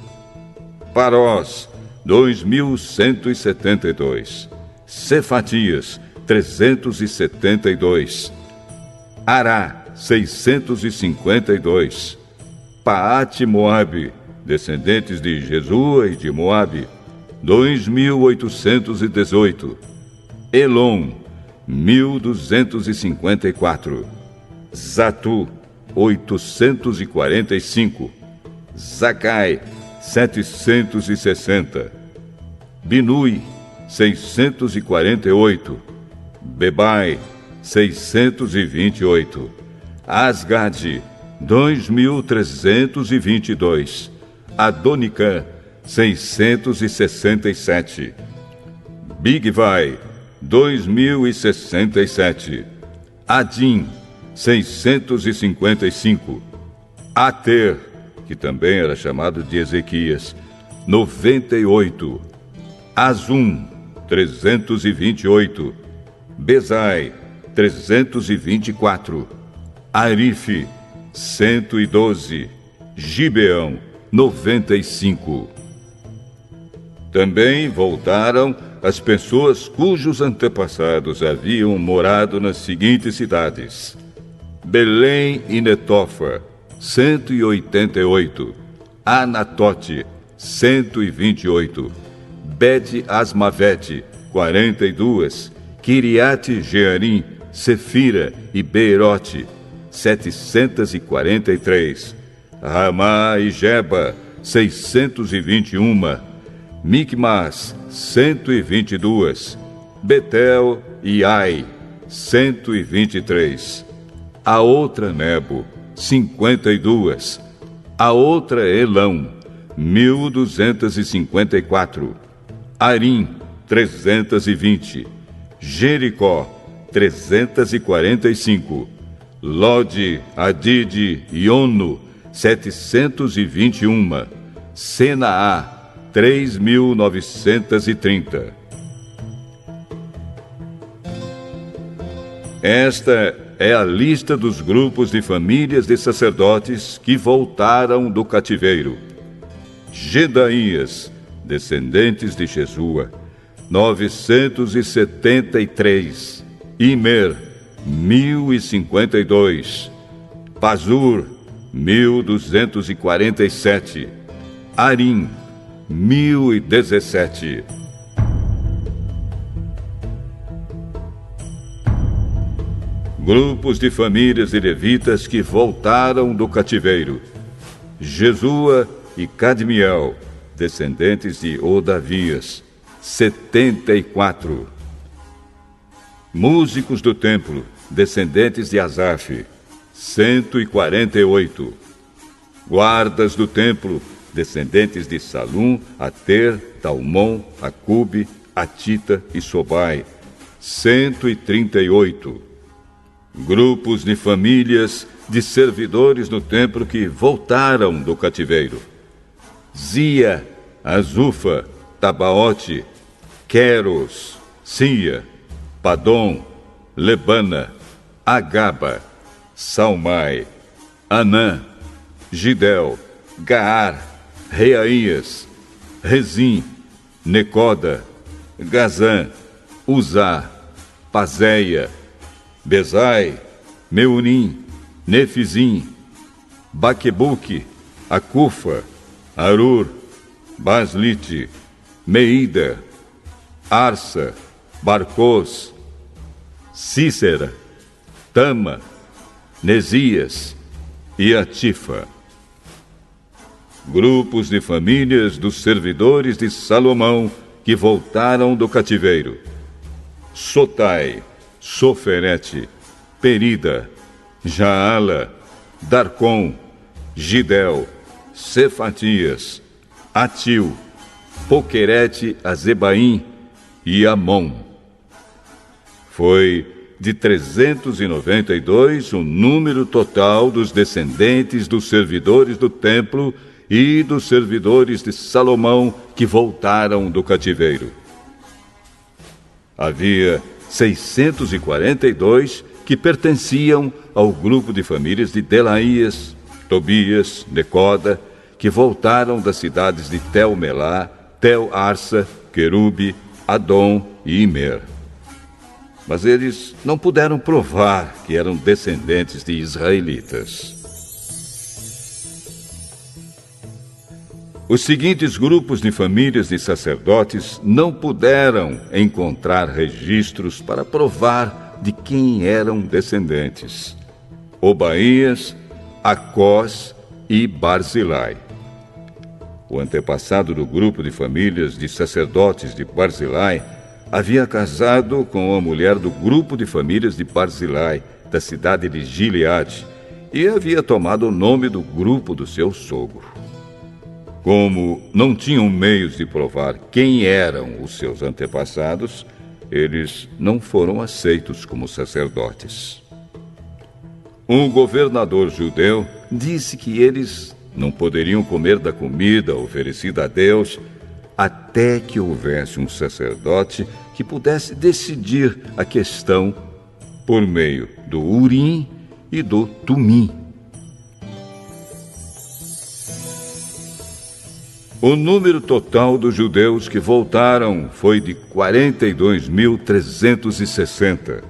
Parós, 2.172. Cefatias, 372. Ará, 652. Paate Moabe, descendentes de Jesua e de Moabe, 2.818. Elon, 1.254. Zatu, 845. Zacai, 760. Binui, 648. Bebai, 628. Asgade, 2.322. Adonicã, 667. Bigvai, 2.067. Adim, 655. Ater, que também era chamado de Ezequias, 98. Azum, 328. Bezai, 324. Arife, 112. Gibeão, 95. Também voltaram as pessoas cujos antepassados haviam morado nas seguintes cidades: Belém e Netofa, 188. Anatote, 128. Bet-Asmavete, 42. Kiriate-Jearim, Sefira e Beirote, 743. Ramá e Geba, 621. Micmas, 122. Betel e Ai, 123. A outra Nebo, 52. A outra Elão, 1.254. Arim, 320. Jericó, 345. Lode, Adide e Ono, 721. Senaá, 3.930. Esta é a lista dos grupos de famílias de sacerdotes que voltaram do cativeiro. Gedaías, descendentes de Jesua, 973. Imer, 1.052. Pazur, 1.247. Arim, 1.017. Grupos de famílias de levitas que voltaram do cativeiro. Jesua e Cadmiel, descendentes de Odavias, 74. Músicos do templo, descendentes de Asaf, 148. Guardas do templo, descendentes de Salum, Ater, Talmon, Acube, Atita e Sobai, 138. Grupos de famílias de servidores no templo que voltaram do cativeiro: Zia, Azufa, Tabaote, Queros, Sia, Padom, Lebana, Agaba, Salmai, Anã, Gidel, Gaar, Reaías, Rezim, Necoda, Gazã, Uzá, Pazéia, Bezai, Meunim, Nefizim, Baquebuque, Acufa, Arur, Baslite, Meida, Arsa, Barcos, Cícera, Tama, Nesias e Atifa. Grupos de famílias dos servidores de Salomão que voltaram do cativeiro: Sotai, Soferete, Perida, Jaala, Darcom, Gidel, Cefatias, Atil, Poquerete, Azebaim e Amon. Foi de 392 o número total dos descendentes dos servidores do templo e dos servidores de Salomão que voltaram do cativeiro. Havia 642 que pertenciam ao grupo de famílias de Delaías, Tobias, Necoda, que voltaram das cidades de Tel-Melá, Tel-Arsa, Querube, Adom e Imer. Mas eles não puderam provar que eram descendentes de israelitas. Os seguintes grupos de famílias de sacerdotes não puderam encontrar registros para provar de quem eram descendentes: Obaías, Acós e Barzilai. O antepassado do grupo de famílias de sacerdotes de Barzilai havia casado com a mulher do grupo de famílias de Barzilai, da cidade de Gileade, e havia tomado o nome do grupo do seu sogro. Como não tinham meios de provar quem eram os seus antepassados, eles não foram aceitos como sacerdotes. Um governador judeu disse que eles não poderiam comer da comida oferecida a Deus até que houvesse um sacerdote que pudesse decidir a questão por meio do Urim e do Tumim. O número total dos judeus que voltaram foi de 42.360.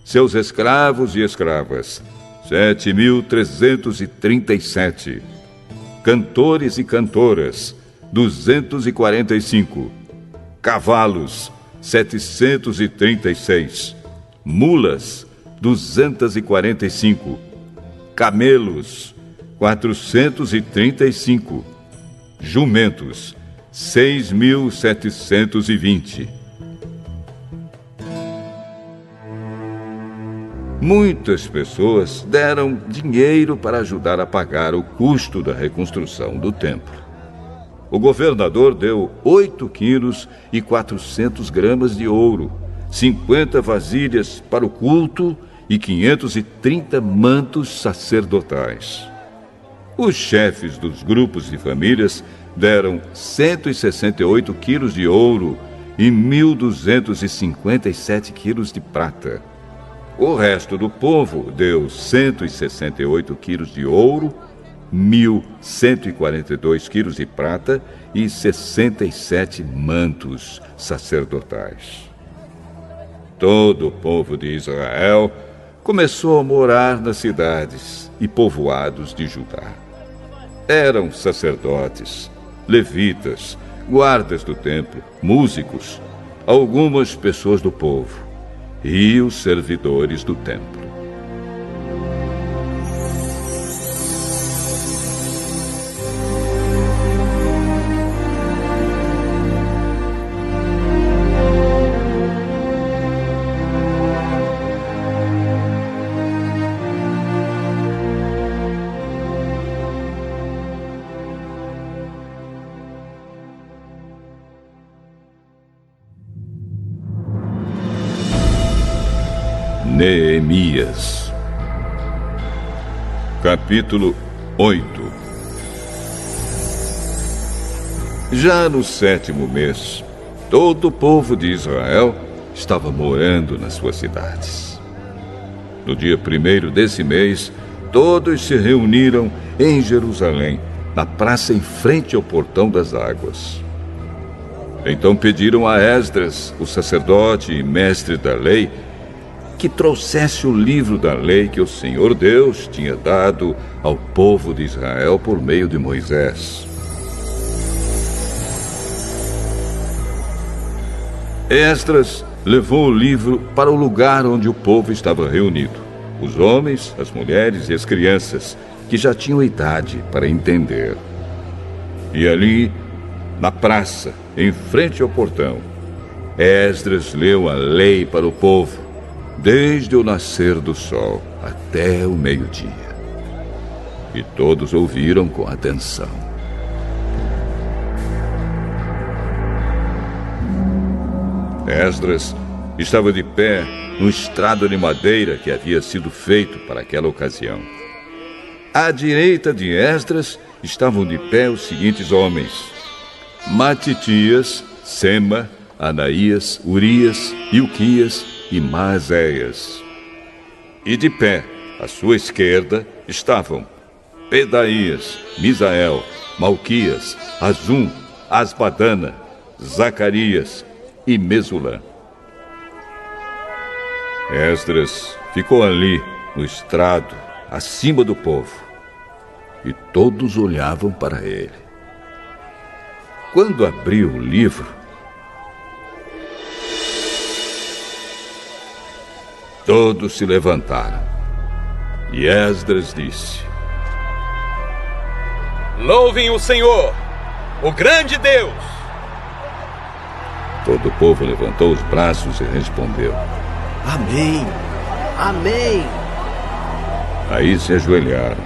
Seus escravos e escravas, 7.337. Cantores e cantoras, 245. Cavalos, 736. Mulas, 245. Camelos, 435. Jumentos, 6.720. Muitas pessoas deram dinheiro para ajudar a pagar o custo da reconstrução do templo. O governador deu 8 quilos e 400 gramas de ouro, 50 vasilhas para o culto e 530 mantos sacerdotais. Os chefes dos grupos de famílias deram 168 quilos de ouro e 1.257 quilos de prata. O resto do povo deu 168 quilos de ouro, 1.142 quilos de prata e 67 mantos sacerdotais. Todo o povo de Israel começou a morar nas cidades e povoados de Judá. Eram sacerdotes, levitas, guardas do templo, músicos, algumas pessoas do povo e os servidores do templo. Neemias. Capítulo 8. Já no 7º mês, todo o povo de Israel estava morando nas suas cidades. No dia 1º desse mês, todos se reuniram em Jerusalém, na praça em frente ao Portão das Águas. Então pediram a Esdras, o sacerdote e mestre da lei, que trouxesse o livro da lei que o Senhor Deus tinha dado ao povo de Israel por meio de Moisés. Esdras levou o livro para o lugar onde o povo estava reunido, os homens, as mulheres e as crianças, que já tinham idade para entender. E ali, na praça, em frente ao portão, Esdras leu a lei para o povo, desde o nascer do sol até o meio-dia. E todos ouviram com atenção. Esdras estava de pé no estrado de madeira que havia sido feito para aquela ocasião. À direita de Esdras estavam de pé os seguintes homens: Matitias, Sema, Anaías, Urias, Ilquias e Maazéias. E de pé, à sua esquerda, estavam Pedaías, Misael, Malquias, Azum, Asbadana, Zacarias e Mesulã. Esdras ficou ali, no estrado, acima do povo, e todos olhavam para ele. Quando abriu o livro, todos se levantaram. E Esdras disse: Louvem o Senhor, o grande Deus! Todo o povo levantou os braços e respondeu: Amém! Amém! Aí se ajoelharam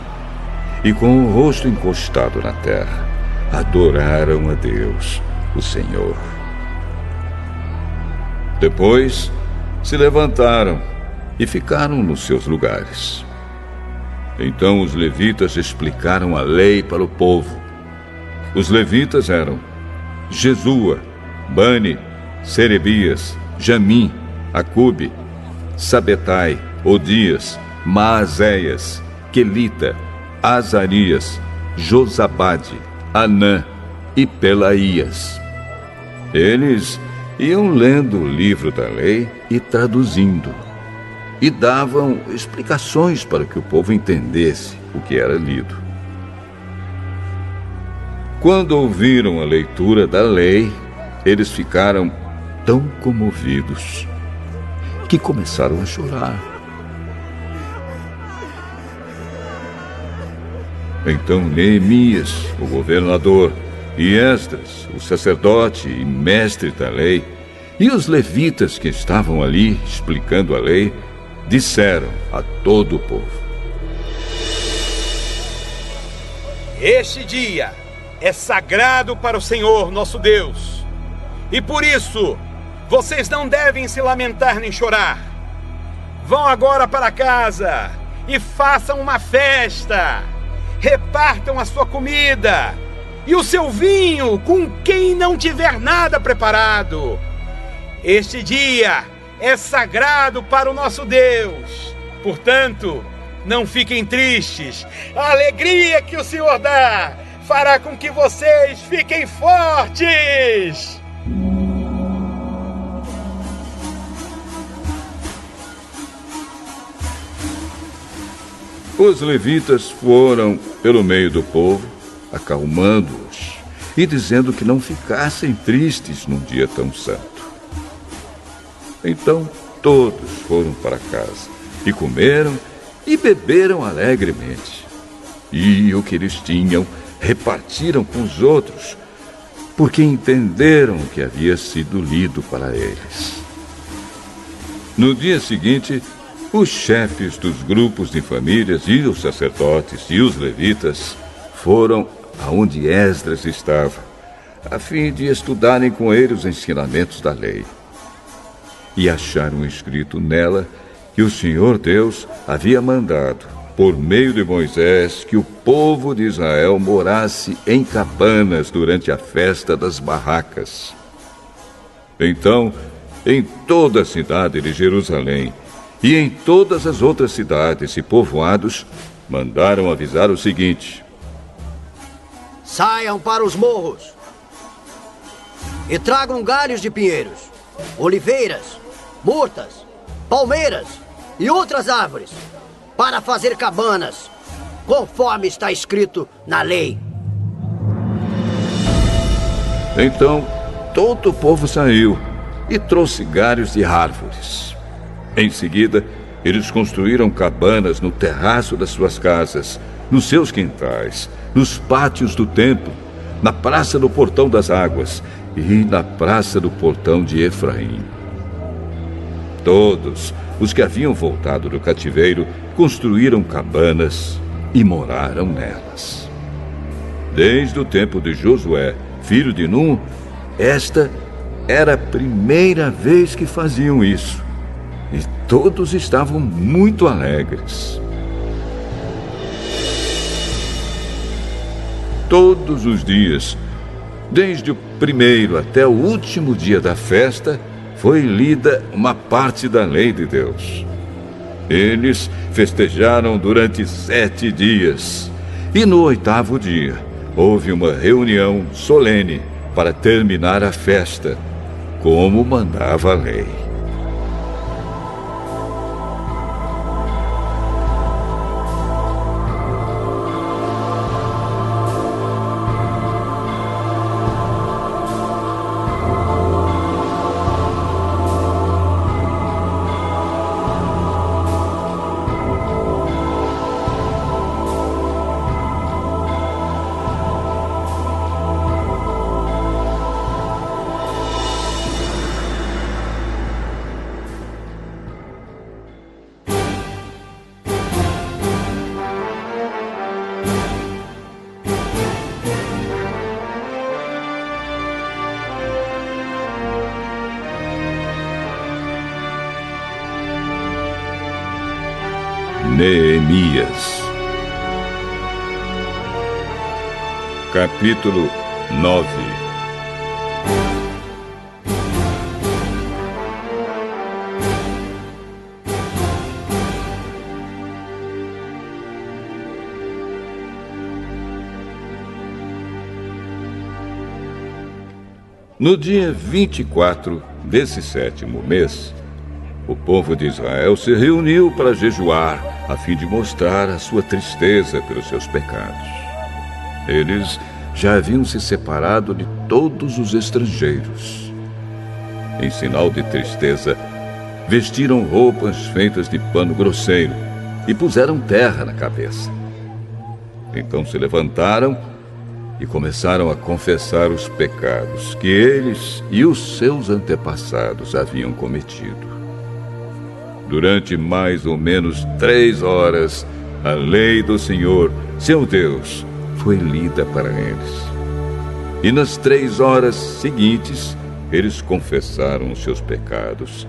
e, com o rosto encostado na terra, adoraram a Deus, o Senhor. Depois se levantaram e ficaram nos seus lugares. Então os levitas explicaram a lei para o povo. Os levitas eram Jesua, Bani, Serebias, Jamim, Acube, Sabetai, Odias, Maazéias, Quelita, Azarias, Josabade, Anã e Pelaías. Eles iam lendo o livro da lei e traduzindo, e davam explicações para que o povo entendesse o que era lido. Quando ouviram a leitura da lei, eles ficaram tão comovidos que começaram a chorar. Então Neemias, o governador, e Esdras, o sacerdote e mestre da lei, e os levitas que estavam ali explicando a lei, disseram a todo o povo: Este dia é sagrado para o Senhor nosso Deus, e por isso vocês não devem se lamentar nem chorar. Vão agora para casa e façam uma festa. Repartam a sua comida e o seu vinho com quem não tiver nada preparado. Este dia é sagrado para o nosso Deus. Portanto, não fiquem tristes. A alegria que o Senhor dá fará com que vocês fiquem fortes. Os levitas foram pelo meio do povo, acalmando-os e dizendo que não ficassem tristes num dia tão santo. Então todos foram para casa e comeram e beberam alegremente. E o que eles tinham repartiram com os outros, porque entenderam o que havia sido lido para eles. No dia seguinte, os chefes dos grupos de famílias e os sacerdotes e os levitas foram aonde Esdras estava, a fim de estudarem com ele os ensinamentos da lei. E acharam escrito nela que o Senhor Deus havia mandado, por meio de Moisés, que o povo de Israel morasse em cabanas durante a festa das barracas. Então, em toda a cidade de Jerusalém e em todas as outras cidades e povoados, mandaram avisar o seguinte: saiam para os morros e tragam galhos de pinheiros, oliveiras, murtas, palmeiras e outras árvores, para fazer cabanas, conforme está escrito na lei. Então, todo o povo saiu e trouxe galhos de árvores. Em seguida, eles construíram cabanas no terraço das suas casas, nos seus quintais, nos pátios do templo, na praça do Portão das Águas e na praça do Portão de Efraim. Todos os que haviam voltado do cativeiro construíram cabanas e moraram nelas. Desde o tempo de Josué, filho de Num, esta era a primeira vez que faziam isso. E todos estavam muito alegres. Todos os dias, desde o primeiro até o último dia da festa, foi lida uma parte da lei de Deus. Eles festejaram durante 7 dias. E no 8º dia, houve uma reunião solene para terminar a festa, como mandava a lei. Neemias. Capítulo 9. No dia 24 desse 7º mês, o povo de Israel se reuniu para jejuar, a fim de mostrar a sua tristeza pelos seus pecados. Eles já haviam se separado de todos os estrangeiros. Em sinal de tristeza, vestiram roupas feitas de pano grosseiro e puseram terra na cabeça. Então se levantaram e começaram a confessar os pecados que eles e os seus antepassados haviam cometido. Durante mais ou menos 3 horas, a lei do Senhor, seu Deus, foi lida para eles. E nas 3 horas seguintes, eles confessaram os seus pecados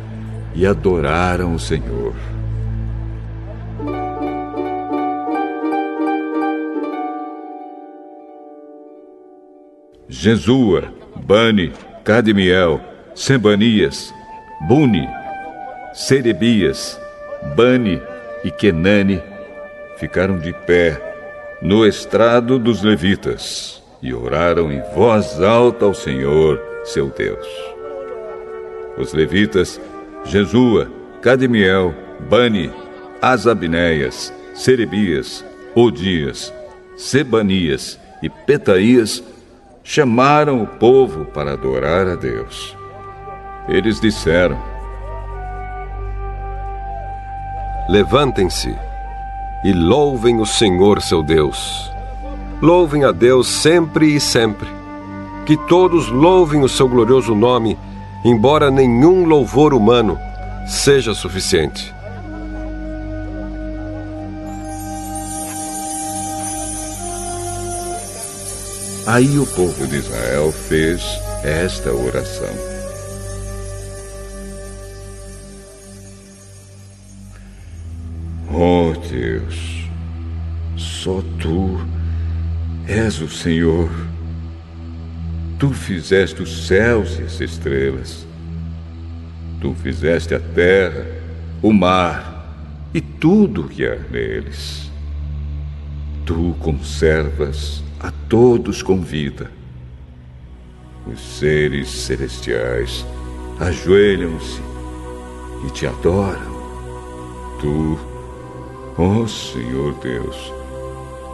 e adoraram o Senhor. Jesua, Bani, Cadmiel, Sebanias, Buni, Serebias, Bani e Kenani ficaram de pé no estrado dos levitas e oraram em voz alta ao Senhor, seu Deus. Os levitas, Jesua, Cadmiel, Bani, Asabneias, Serebias, Odias, Sebanias e Petaías, chamaram o povo para adorar a Deus. Eles disseram: levantem-se e louvem o Senhor seu Deus. Louvem a Deus sempre e sempre. Que todos louvem o seu glorioso nome, embora nenhum louvor humano seja suficiente. Aí o povo de Israel fez esta oração: Deus. Só tu és o Senhor. Tu fizeste os céus e as estrelas. Tu fizeste a terra, o mar e tudo que há neles. Tu conservas a todos com vida. Os seres celestiais ajoelham-se e te adoram. Tu, ó Senhor Deus,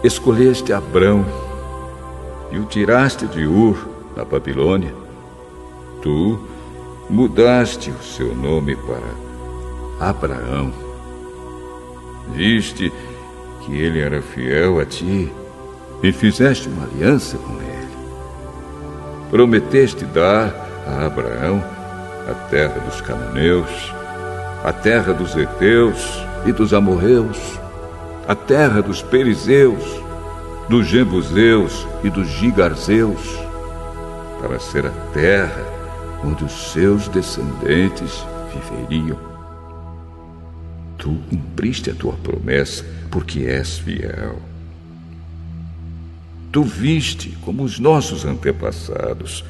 escolheste Abrão e o tiraste de Ur, na Babilônia. Tu mudaste o seu nome para Abraão. Viste que ele era fiel a ti e fizeste uma aliança com ele. Prometeste dar a Abraão a terra dos cananeus, a terra dos heteus e dos amorreus, a terra dos perizeus, dos jebuseus e dos gigarzeus, para ser a terra onde os seus descendentes viveriam. Tu cumpriste a tua promessa, porque és fiel. Tu viste como os nossos antepassados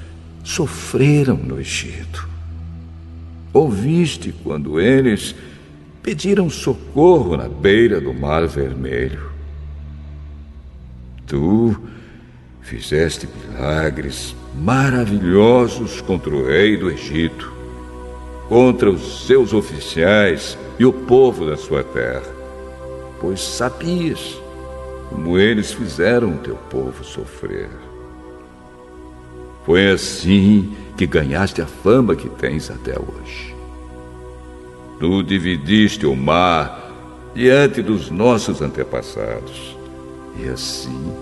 sofreram no Egito. Ouviste quando eles pediram socorro na beira do Mar Vermelho. Tu fizeste milagres maravilhosos contra o rei do Egito, contra os seus oficiais e o povo da sua terra, pois sabias como eles fizeram o teu povo sofrer. Foi assim que ganhaste a fama que tens até hoje. Tu dividiste o mar diante dos nossos antepassados, e assim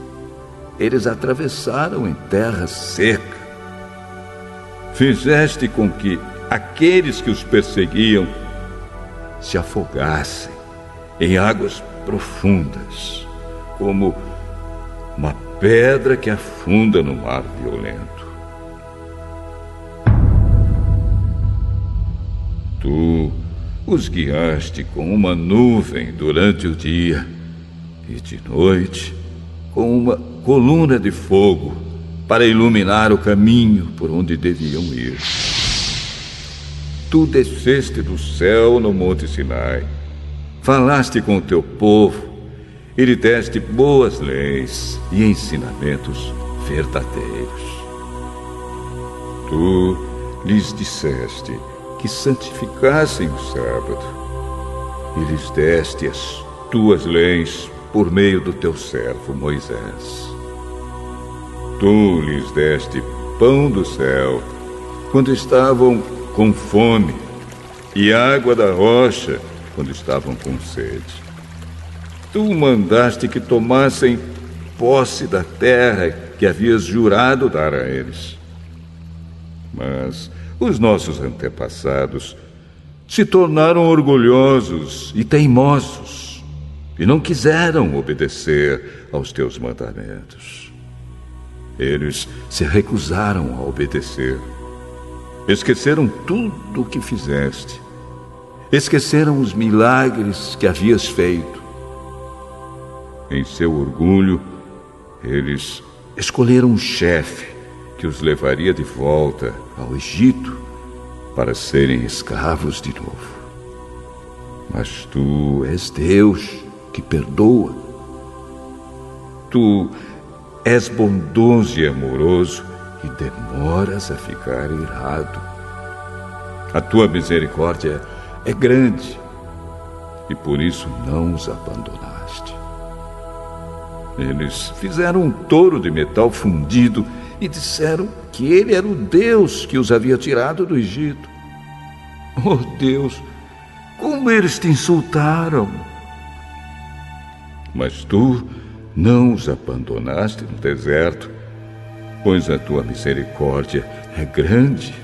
eles atravessaram em terra seca. Fizeste com que aqueles que os perseguiam se afogassem em águas profundas, como uma pedra que afunda no mar violento. Tu os guiaste com uma nuvem durante o dia e de noite com uma coluna de fogo para iluminar o caminho por onde deviam ir. Tu desceste do céu no Monte Sinai, falaste com o teu povo e lhe deste boas leis e ensinamentos verdadeiros. Tu lhes disseste que santificassem o sábado e lhes deste as tuas leis por meio do teu servo Moisés. Tu lhes deste pão do céu quando estavam com fome e água da rocha quando estavam com sede. Tu mandaste que tomassem posse da terra que havias jurado dar a eles. Mas os nossos antepassados se tornaram orgulhosos e teimosos e não quiseram obedecer aos teus mandamentos. Eles se recusaram a obedecer. Esqueceram tudo o que fizeste. Esqueceram os milagres que havias feito. Em seu orgulho, eles escolheram um chefe que os levaria de volta ao Egito para serem escravos de novo. Mas tu és Deus que perdoa. Tu és bondoso e amoroso e demoras a ficar irado. A tua misericórdia é grande e por isso não os abandonaste. Eles fizeram um touro de metal fundido e disseram que ele era o Deus que os havia tirado do Egito. Oh Deus, como eles te insultaram! Mas tu não os abandonaste no deserto, pois a tua misericórdia é grande.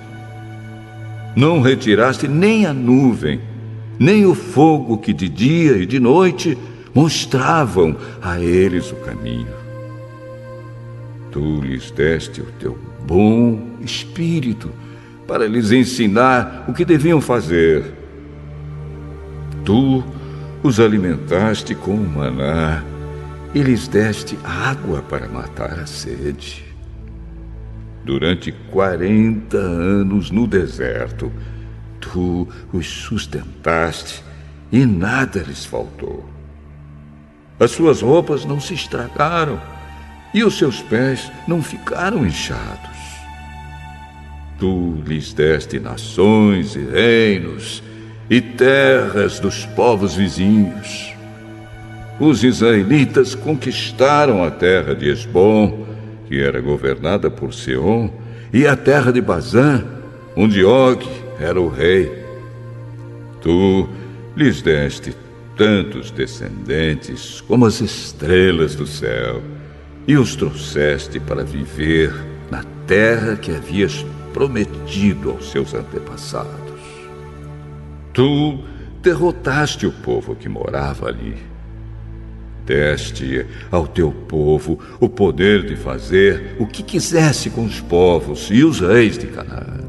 Não retiraste nem a nuvem, nem o fogo que de dia e de noite mostravam a eles o caminho. Tu lhes deste o teu bom espírito para lhes ensinar o que deviam fazer. Tu os alimentaste com o maná e lhes deste água para matar a sede. Durante 40 anos no deserto, tu os sustentaste e nada lhes faltou. As suas roupas não se estragaram e os seus pés não ficaram inchados. Tu lhes deste nações e reinos e terras dos povos vizinhos. Os israelitas conquistaram a terra de Esbom, que era governada por Seom, e a terra de Bazã, onde Og era o rei. Tu lhes deste tantos descendentes como as estrelas do céu, e os trouxeste para viver na terra que havias prometido aos seus antepassados. Tu derrotaste o povo que morava ali. Deste ao teu povo o poder de fazer o que quisesse com os povos e os reis de Canaã.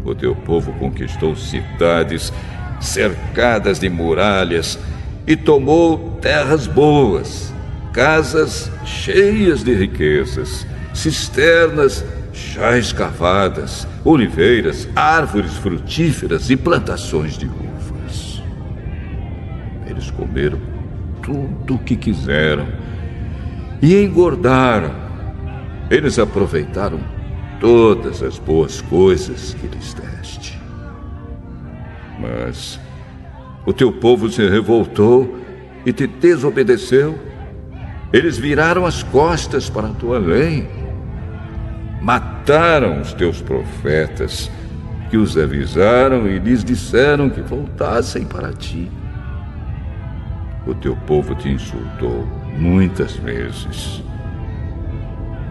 O teu povo conquistou cidades cercadas de muralhas e tomou terras boas, casas cheias de riquezas, cisternas já escavadas, oliveiras, árvores frutíferas e plantações de uvas. Eles comeram tudo o que quiseram e engordaram. Eles aproveitaram todas as boas coisas que lhes deste. Mas o teu povo se revoltou e te desobedeceu. Eles viraram as costas para a tua lei. Mataram os teus profetas, que os avisaram e lhes disseram que voltassem para ti. O teu povo te insultou muitas vezes.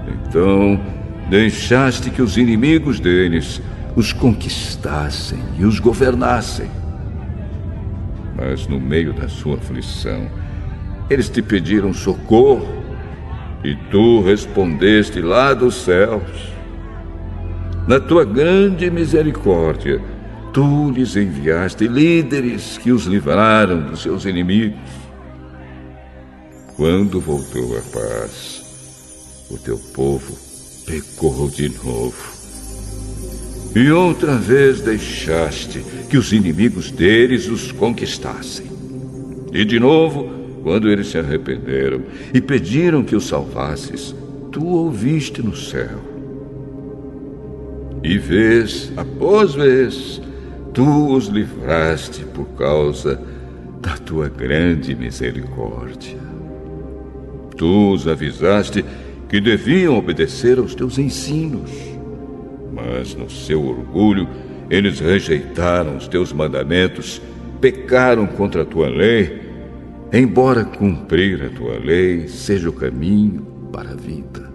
Então, deixaste que os inimigos deles os conquistassem e os governassem. Mas no meio da sua aflição, eles te pediram socorro, e tu respondeste lá dos céus. Na tua grande misericórdia, tu lhes enviaste líderes que os livraram dos seus inimigos. Quando voltou a paz, o teu povo pecou de novo. E outra vez deixaste que os inimigos deles os conquistassem. E de novo, quando eles se arrependeram e pediram que os salvasses, tu ouviste no céu. E vez após vez, tu os livraste por causa da tua grande misericórdia. Tu os avisaste que deviam obedecer aos teus ensinos, mas no seu orgulho eles rejeitaram os teus mandamentos, pecaram contra a tua lei, embora cumprir a tua lei seja o caminho para a vida.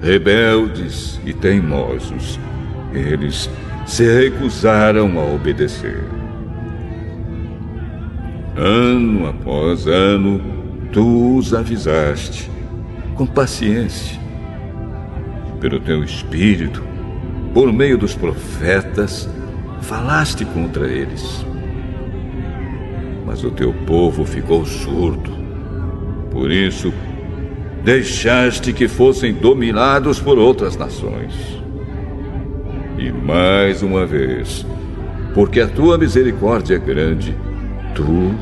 Rebeldes e teimosos, eles se recusaram a obedecer. Ano após ano, tu os avisaste, com paciência. Pelo teu espírito, por meio dos profetas, falaste contra eles. Mas o teu povo ficou surdo. Por isso, deixaste que fossem dominados por outras nações. E mais uma vez, porque a tua misericórdia é grande, tu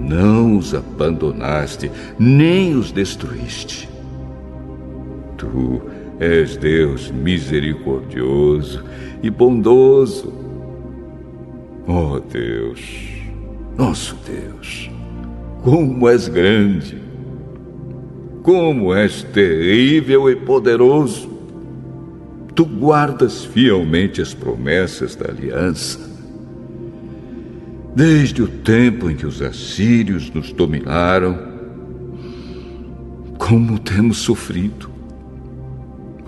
não os abandonaste, nem os destruíste. Tu és Deus misericordioso e bondoso. Ó Deus, nosso Deus, como és grande, como és terrível e poderoso. Tu guardas fielmente as promessas da aliança. Desde o tempo em que os assírios nos dominaram, como temos sofrido.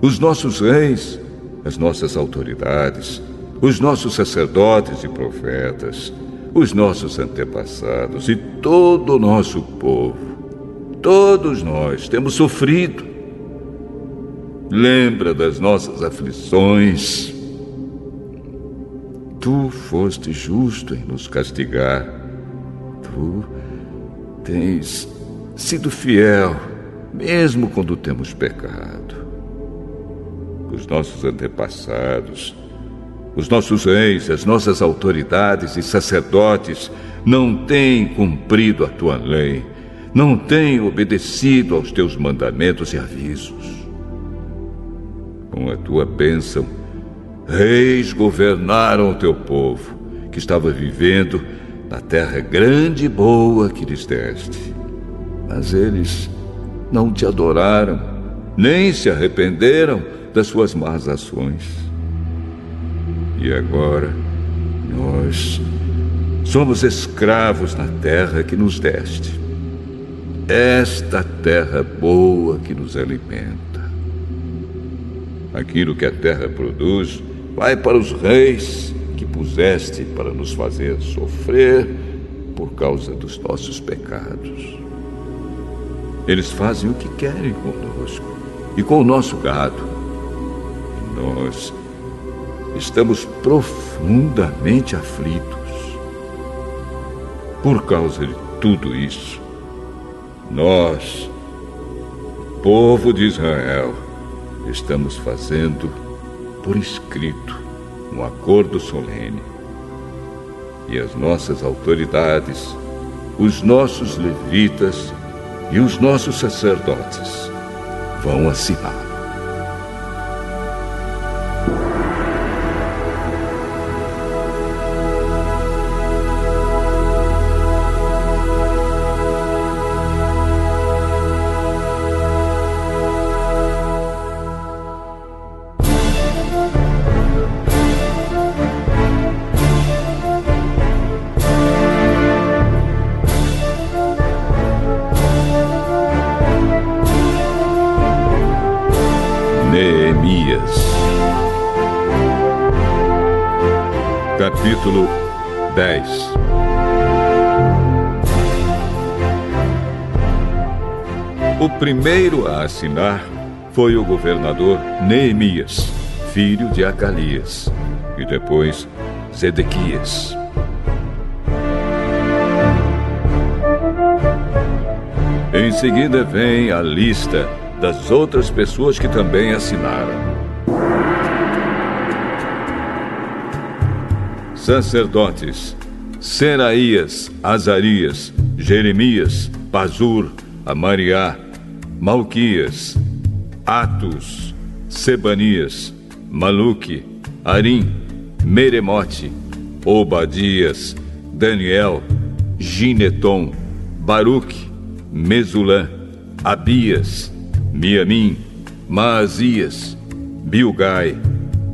Os nossos reis, as nossas autoridades, os nossos sacerdotes e profetas, os nossos antepassados e todo o nosso povo, todos nós temos sofrido. Lembra das nossas aflições. Tu foste justo em nos castigar tu tens sido fiel, mesmo quando temos pecado. Os nossos antepassados, os nossos reis, as nossas autoridades e sacerdotes não têm cumprido a tua lei, não têm obedecido aos teus mandamentos e avisos. Com a tua bênção, reis governaram o teu povo, que estava vivendo na terra grande e boa que lhes deste. Mas eles não te adoraram, nem se arrependeram das suas más ações. E agora, nós somos escravos na terra que nos deste. Esta terra boa que nos alimenta. Aquilo que a terra produz vai para os reis que puseste para nos fazer sofrer por causa dos nossos pecados. Eles fazem o que querem conosco e com o nosso gado. Nós estamos profundamente aflitos. Por causa de tudo isso, nós, povo de Israel, estamos fazendo por escrito um acordo solene. E as nossas autoridades, os nossos levitas e os nossos sacerdotes vão assinar. Capítulo 10. O primeiro a assinar foi o governador Neemias, filho de Acalias, e depois Zedequias. Em seguida vem a lista das outras pessoas que também assinaram. Sacerdotes: Seraías, Azarias, Jeremias, Pazur, Amariá, Malquias, Atus, Sebanias, Maluque, Arim, Meremote, Obadias, Daniel, Gineton, Baruque, Mesulã, Abias, Miamim, Maazias, Bilgai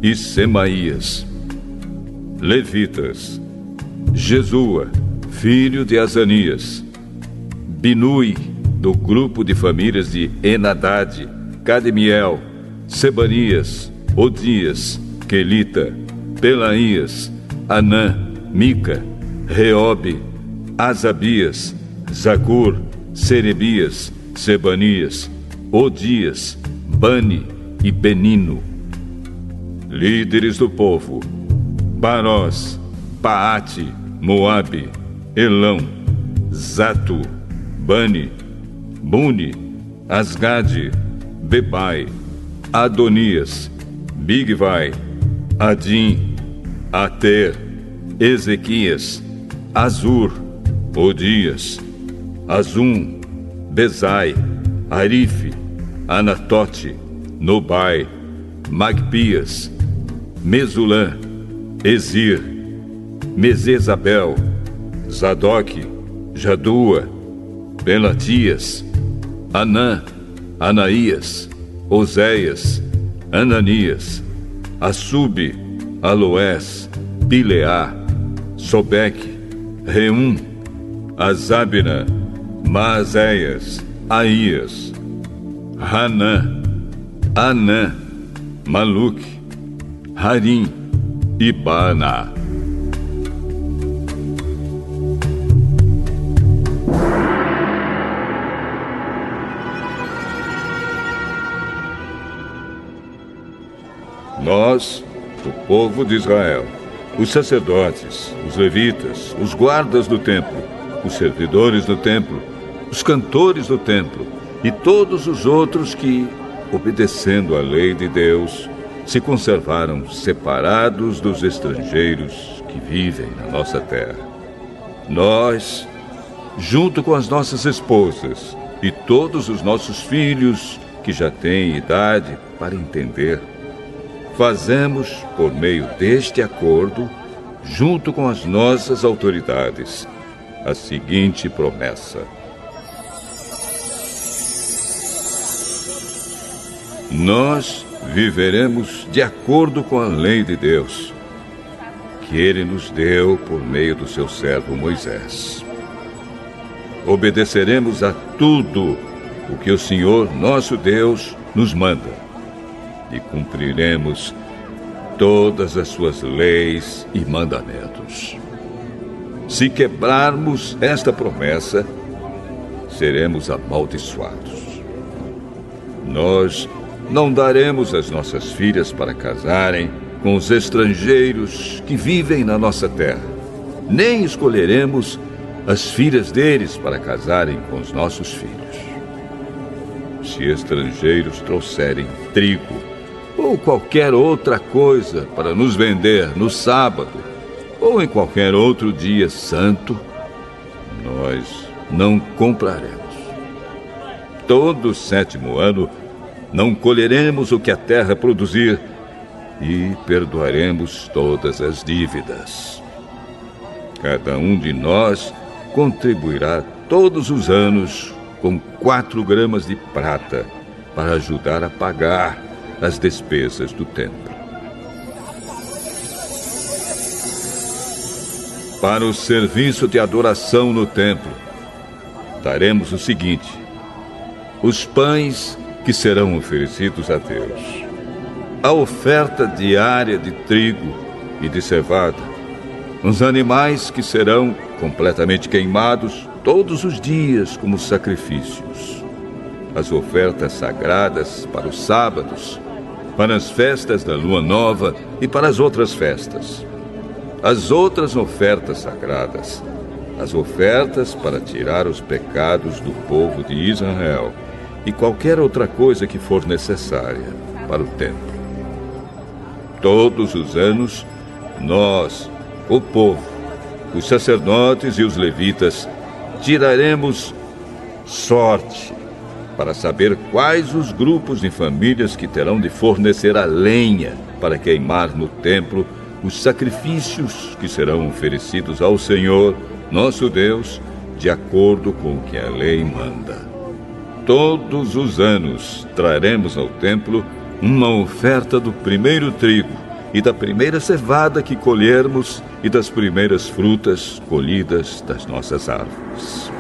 e Semaías. Levitas: Jesua, filho de Azanias, Binui, do grupo de famílias de Enadade, Cademiel, Sebanias, Odias, Quelita, Pelaías, Anã, Mica, Reobe, Asabias, Zacur, Serebias, Sebanias, Odias, Bani e Benino. Líderes do povo: Barós, Paate, Moabe, Elão, Zato, Bani, Buni, Asgade, Bebai, Adonias, Bigvai, Adim, Ater, Ezequias, Azur, Odias, Azum, Bezai, Arife, Anatote, Nobai, Magpias, Mesulã, Ezir, Mesezabel, Zadok, Jadua, Pelatias, Anã, Anaías, Oséias, Ananias, Assube, Aloés, Pileá, Sobeque, Reum, Azabina, Maazéias, Aías, Hanã, Anã, Maluque, Harim e Bana. Nós, o povo de Israel, os sacerdotes, os levitas, os guardas do templo os servidores do templo, os cantores do templo e todos os outros que, obedecendo à lei de Deus, se conservaram separados dos estrangeiros que vivem na nossa terra. Nós, junto com as nossas esposas e todos os nossos filhos que já têm idade para entender, fazemos, por meio deste acordo, junto com as nossas autoridades, a seguinte promessa: nós viveremos de acordo com a lei de Deus, que Ele nos deu por meio do seu servo Moisés. Obedeceremos a tudo o que o Senhor, nosso Deus, nos manda, e cumpriremos todas as suas leis e mandamentos. Se quebrarmos esta promessa, seremos amaldiçoados. Nós não daremos as nossas filhas para casarem com os estrangeiros que vivem na nossa terra, nem escolheremos as filhas deles para casarem com os nossos filhos. Se estrangeiros trouxerem trigo ou qualquer outra coisa para nos vender no sábado ou em qualquer outro dia santo, nós não compraremos. Todo 7º ano não colheremos o que a terra produzir e perdoaremos todas as dívidas. Cada um de nós contribuirá todos os anos com 4 gramas de prata para ajudar a pagar as despesas do templo. Para o serviço de adoração no templo, daremos o seguinte: os pães que serão oferecidos a Deus, a oferta diária de trigo e de cevada, os animais que serão completamente queimados todos os dias como sacrifícios, as ofertas sagradas para os sábados, para as festas da lua nova e para as outras festas, as outras ofertas sagradas, as ofertas para tirar os pecados do povo de Israel e qualquer outra coisa que for necessária para o templo. Todos os anos, nós, o povo, os sacerdotes e os levitas, tiraremos sorte para saber quais os grupos de famílias que terão de fornecer a lenha para queimar no templo os sacrifícios que serão oferecidos ao Senhor, nosso Deus, de acordo com o que a lei manda. Todos os anos traremos ao templo uma oferta do primeiro trigo e da primeira cevada que colhermos e das primeiras frutas colhidas das nossas árvores.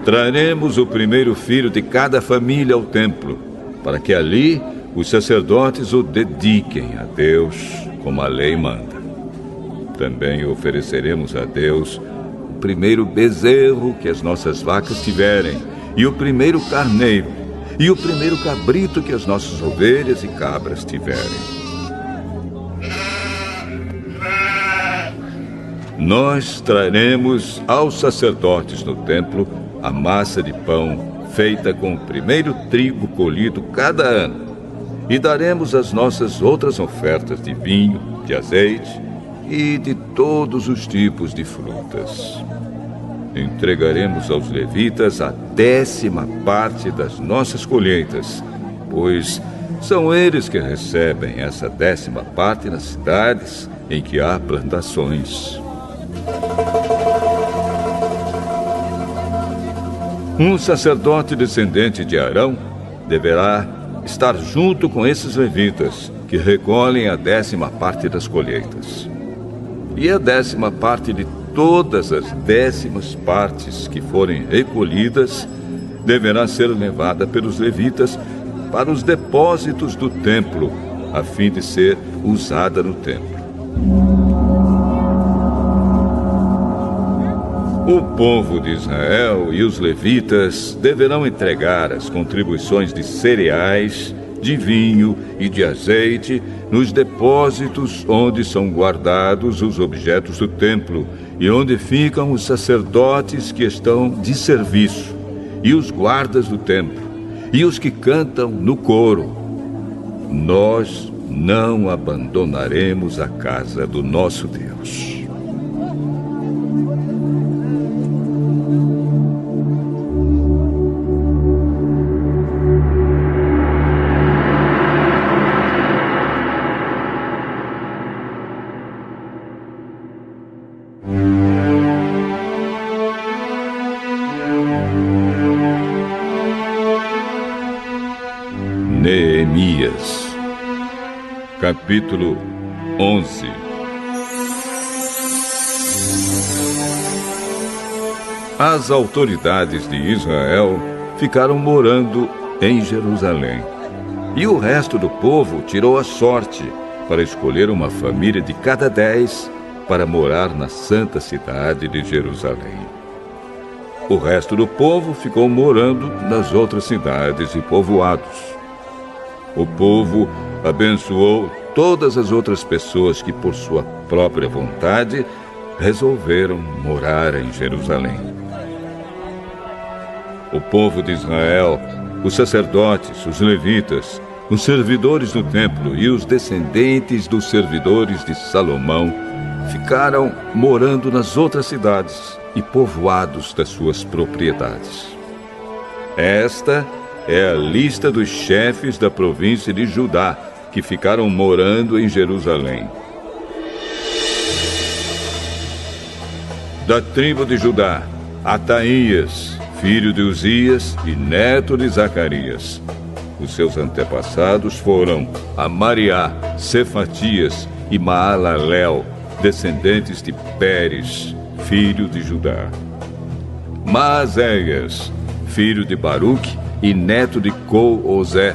Traremos o primeiro filho de cada família ao templo, para que ali os sacerdotes o dediquem a Deus, como a lei manda. Também ofereceremos a Deus o primeiro bezerro que as nossas vacas tiverem, e o primeiro carneiro, e o primeiro cabrito que as nossas ovelhas e cabras tiverem. Nós traremos aos sacerdotes no templo a massa de pão feita com o primeiro trigo colhido cada ano, e daremos as nossas outras ofertas de vinho, de azeite e de todos os tipos de frutas. Entregaremos aos levitas a 10ª parte das nossas colheitas, pois são eles que recebem essa 10ª parte nas cidades em que há plantações. Um sacerdote descendente de Arão deverá estar junto com esses levitas que recolhem a 10ª parte das colheitas. E a 10ª parte de todas as 10ª partes que forem recolhidas deverá ser levada pelos levitas para os depósitos do templo, a fim de ser usada no templo. O povo de Israel e os levitas deverão entregar as contribuições de cereais, de vinho e de azeite nos depósitos onde são guardados os objetos do templo e onde ficam os sacerdotes que estão de serviço, e os guardas do templo, e os que cantam no coro. Nós não abandonaremos a casa do nosso Deus. Neemias, capítulo 11. As autoridades de Israel ficaram morando em Jerusalém, e o resto do povo tirou a sorte para escolher uma família de cada 10 para morar na santa cidade de Jerusalém. O resto do povo ficou morando nas outras cidades e povoados. O povo abençoou todas as outras pessoas que, por sua própria vontade, resolveram morar em Jerusalém. O povo de Israel, os sacerdotes, os levitas, os servidores do templo e os descendentes dos servidores de Salomão ficaram morando nas outras cidades e povoados das suas propriedades. Esta é a lista dos chefes da província de Judá que ficaram morando em Jerusalém. Da tribo de Judá, Ataías, filho de Uzias e neto de Zacarias. Os seus antepassados foram Amariá, Cefatias e Maalalel, descendentes de Pérez, filho de Judá. Maazéias, filho de Baruque e neto de Col-Ozé.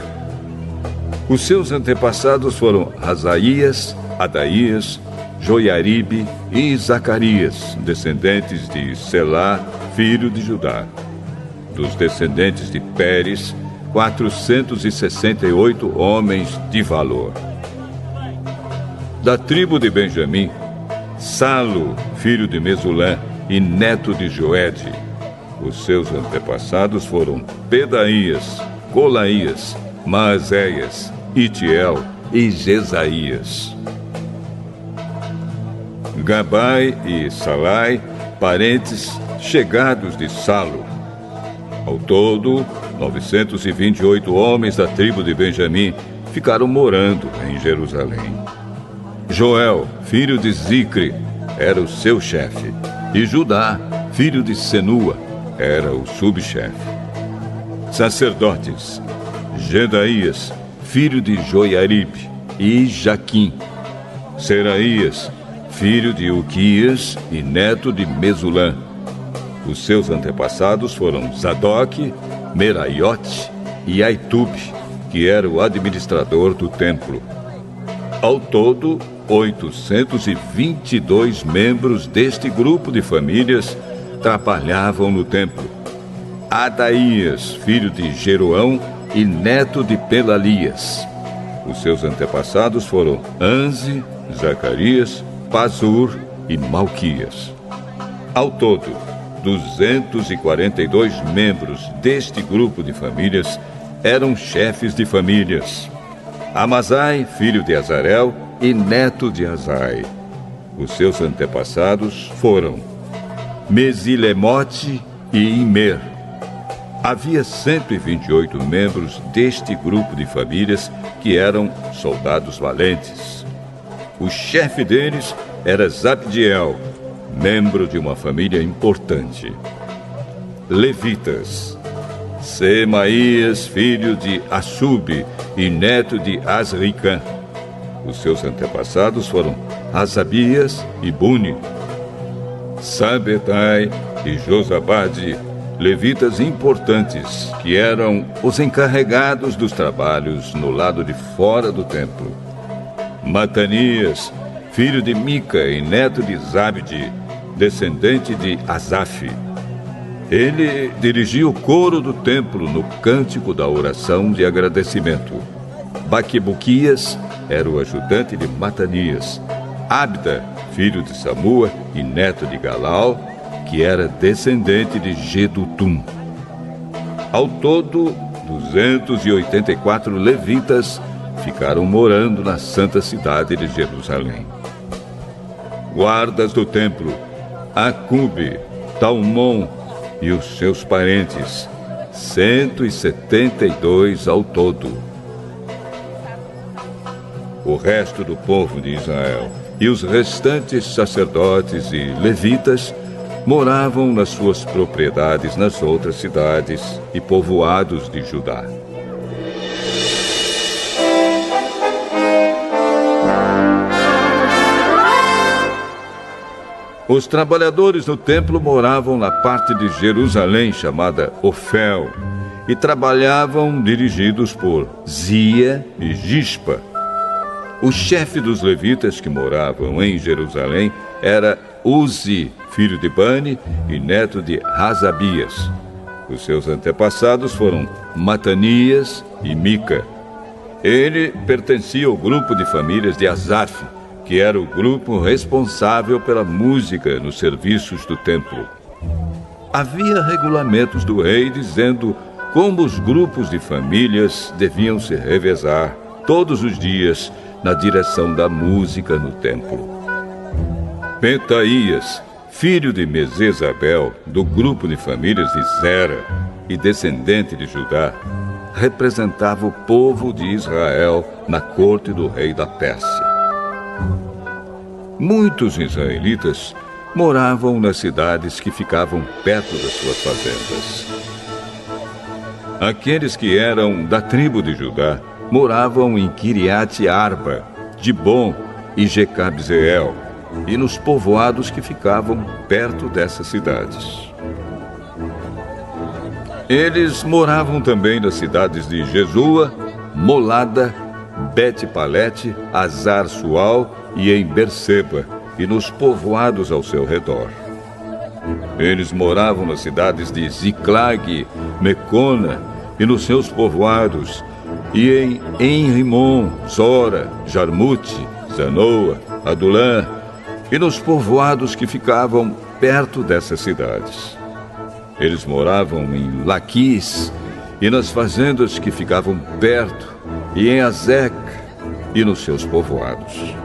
Os seus antepassados foram Asaías, Adaías, Joiaribe e Zacarias, descendentes de Selá, filho de Judá. Dos descendentes de Pérez, 468 homens de valor. Da tribo de Benjamim, Salo, filho de Mesulã e neto de Joede. Os seus antepassados foram Pedaías, Colaías, Maazéias, Itiel e Jesaías. Gabai e Salai, parentes chegados de Salo. Ao todo, 928 homens da tribo de Benjamim ficaram morando em Jerusalém. Joel, filho de Zicre, era o seu chefe, e Judá, filho de Senua, era o subchefe. Sacerdotes: Jedaías, filho de Joiaribe, e Jaquim. Seraías, filho de Uquias e neto de Mesulã. Os seus antepassados foram Zadoque, Meraiote e Aitube, que era o administrador do templo. Ao todo, 822 membros deste grupo de famílias trabalhavam no templo. Adaías, filho de Jeroão e neto de Pelalias. Os seus antepassados foram Anze, Zacarias, Pazur e Malquias. Ao todo, 242 membros deste grupo de famílias eram chefes de famílias. Amazai, filho de Azarel e neto de Azai. Os seus antepassados foram Mesilemote e Imer. Havia 128 membros deste grupo de famílias que eram soldados valentes. O chefe deles era Zabdiel, membro de uma família importante. Levitas: Semaías, filho de Assub e neto de Asricã. Os seus antepassados foram Asabias e Buni. Sabetai e Josabade, levitas importantes, que eram os encarregados dos trabalhos no lado de fora do templo. Matanias, filho de Mica e neto de Zabde, descendente de Asaf. Ele dirigia o coro do templo no cântico da oração de agradecimento. Baquebuquias era o ajudante de Matanias. Abda, filho de Samua e neto de Galal, que era descendente de Gedutum. Ao todo, 284 levitas ficaram morando na santa cidade de Jerusalém. Guardas do templo, Acube, Talmon e os seus parentes, 172 ao todo. O resto do povo de Israel e os restantes sacerdotes e levitas moravam nas suas propriedades nas outras cidades e povoados de Judá. Os trabalhadores do templo moravam na parte de Jerusalém chamada Ofel e trabalhavam dirigidos por Zia e Gispa. O chefe dos levitas que moravam em Jerusalém era Uzi, filho de Bani e neto de Razabias. Os seus antepassados foram Matanias e Mica. Ele pertencia ao grupo de famílias de Asaf, que era o grupo responsável pela música nos serviços do templo. Havia regulamentos do rei dizendo como os grupos de famílias deviam se revezar todos os dias na direção da música no templo. Petaías, filho de Mesezabel, do grupo de famílias de Zera e descendente de Judá, representava o povo de Israel na corte do rei da Pérsia. Muitos israelitas moravam nas cidades que ficavam perto das suas fazendas. Aqueles que eram da tribo de Judá moravam em Kiriat Arba, Dibon e Jecabzeel, e nos povoados que ficavam perto dessas cidades. Eles moravam também nas cidades de Jesua, Molada, Bet-Palete, Azar-Sual e em Berseba, e nos povoados ao seu redor. Eles moravam nas cidades de Ziclag, Mecona e nos seus povoados, e em Enrimon, Zora, Jarmute, Zanoa, Adulã, e nos povoados que ficavam perto dessas cidades. Eles moravam em Laquis e nas fazendas que ficavam perto, e em Azec e nos seus povoados.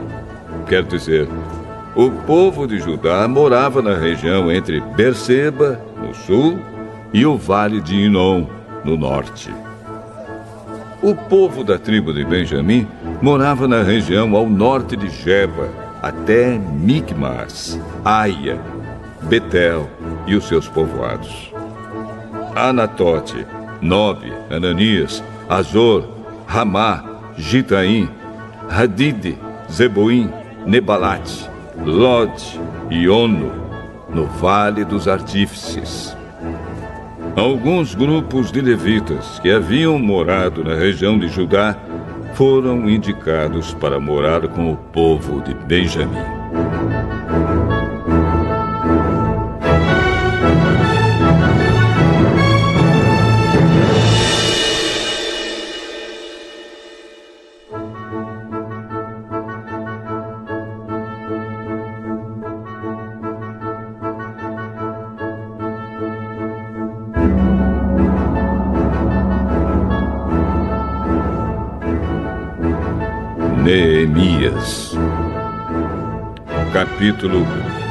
Quer dizer, o povo de Judá morava na região entre Berseba, no sul, e o vale de Inom, no norte. O povo da tribo de Benjamim morava na região ao norte de Geba, até Micmas, Aia, Betel e os seus povoados. Anatote, Nobe, Ananias, Azor, Ramá, Gitaim, Hadide, Zeboim, Nebalate, Lod e Ono, no Vale dos Artífices. Alguns grupos de levitas que haviam morado na região de Judá foram indicados para morar com o povo de Benjamim. Neemias, capítulo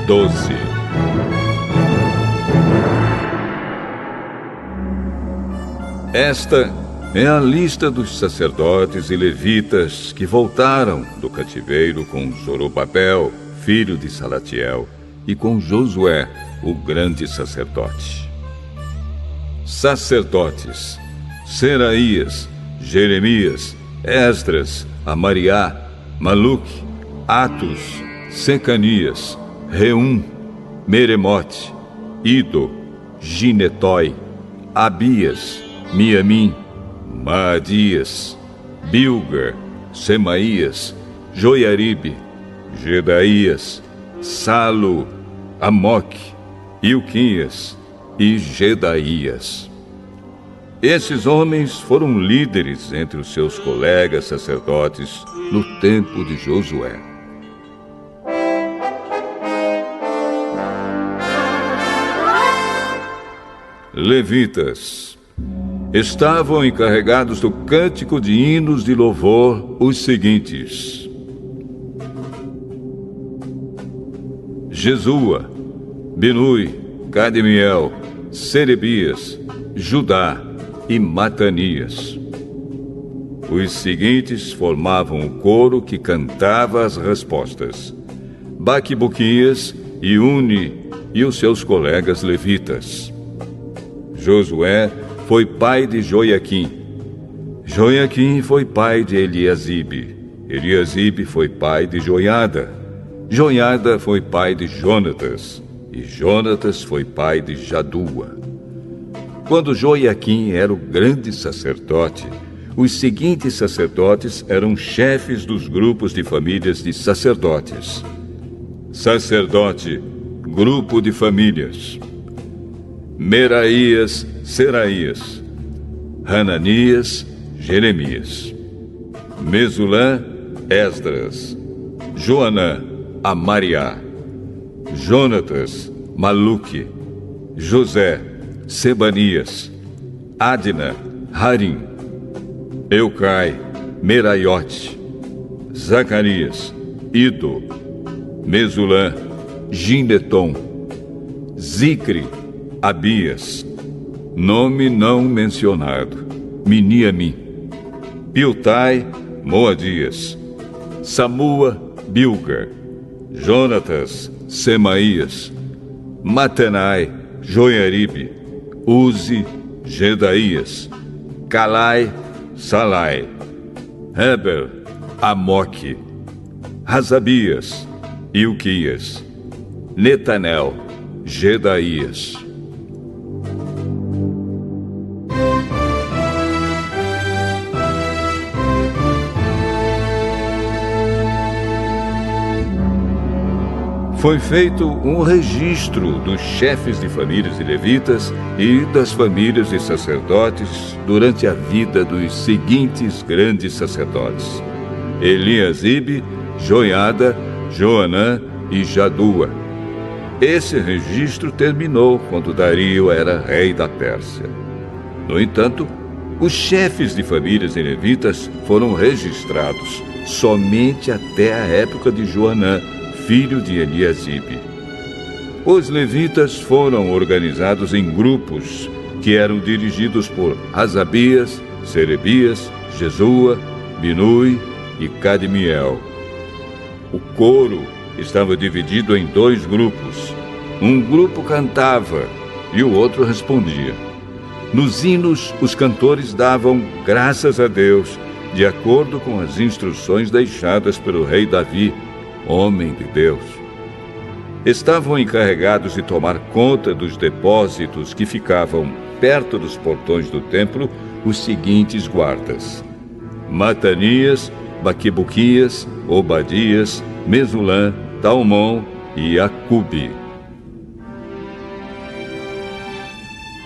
12. Esta é a lista dos sacerdotes e levitas que voltaram do cativeiro com Zorobabel, filho de Salatiel, e com Josué, o grande sacerdote. Sacerdotes: Seraías, Jeremias, Esdras, Amariá, Maluque, Atos, Secanias, Reum, Meremote, Ido, Ginetói, Abias, Miamim, Maadias, Bilga, Semaías, Joiaribe, Gedaías, Salo, Amoque, Ilquias e Gedaías. Esses homens foram líderes entre os seus colegas sacerdotes no tempo de Josué. Levitas estavam encarregados do cântico de hinos de louvor os seguintes: Jesua, Binui, Cadmiel, Serebias, Judá e Matanias. Os seguintes formavam o coro que cantava as respostas: Baquibuquias e Uni e os seus colegas levitas. Josué foi pai de Joiaquim. Joiaquim foi pai de Eliasibe. Eliasibe foi pai de Joiada. Joiada foi pai de Jonatas. E Jonatas foi pai de Jadua. Quando Joiaquim era o grande sacerdote, os seguintes sacerdotes eram chefes dos grupos de famílias de sacerdotes. Sacerdote, grupo de famílias: Meraías, Seraías, Hananias, Jeremias, Mesulã, Esdras, Joanã, Amariá, Jonatas, Maluque, José, Sebanias, Adna, Harim, Eucai, Meraiote, Zacarias, Ido, Mesulã, Gineton, Zicre, Abias, nome não mencionado, Miniamim, Piltai, Moadias, Samua, Bilga, Jonatas, Semaías, Matenai, Joiaribe, Uzi, Gedaías, Calai, Salai, Heber, Amoque, Razabias, Ilquias, Netanel, Gedaías. Foi feito um registro dos chefes de famílias de levitas e das famílias de sacerdotes durante a vida dos seguintes grandes sacerdotes: Eliasibe, Joiada, Joanã e Jadua. Esse registro terminou quando Dario era rei da Pérsia. No entanto, os chefes de famílias de levitas foram registrados somente até a época de Joanã, filho de Eliasibe. Os levitas foram organizados em grupos que eram dirigidos por Asabias, Serebias, Jesua, Binui e Cadmiel. O coro estava dividido em 2 grupos. Um grupo cantava e o outro respondia. Nos hinos, os cantores davam graças a Deus, de acordo com as instruções deixadas pelo rei Davi, homem de Deus. Estavam encarregados de tomar conta dos depósitos que ficavam perto dos portões do templo os seguintes guardas: Matanias, Baquibuquias, Obadias, Mesulã, Talmon e Acube.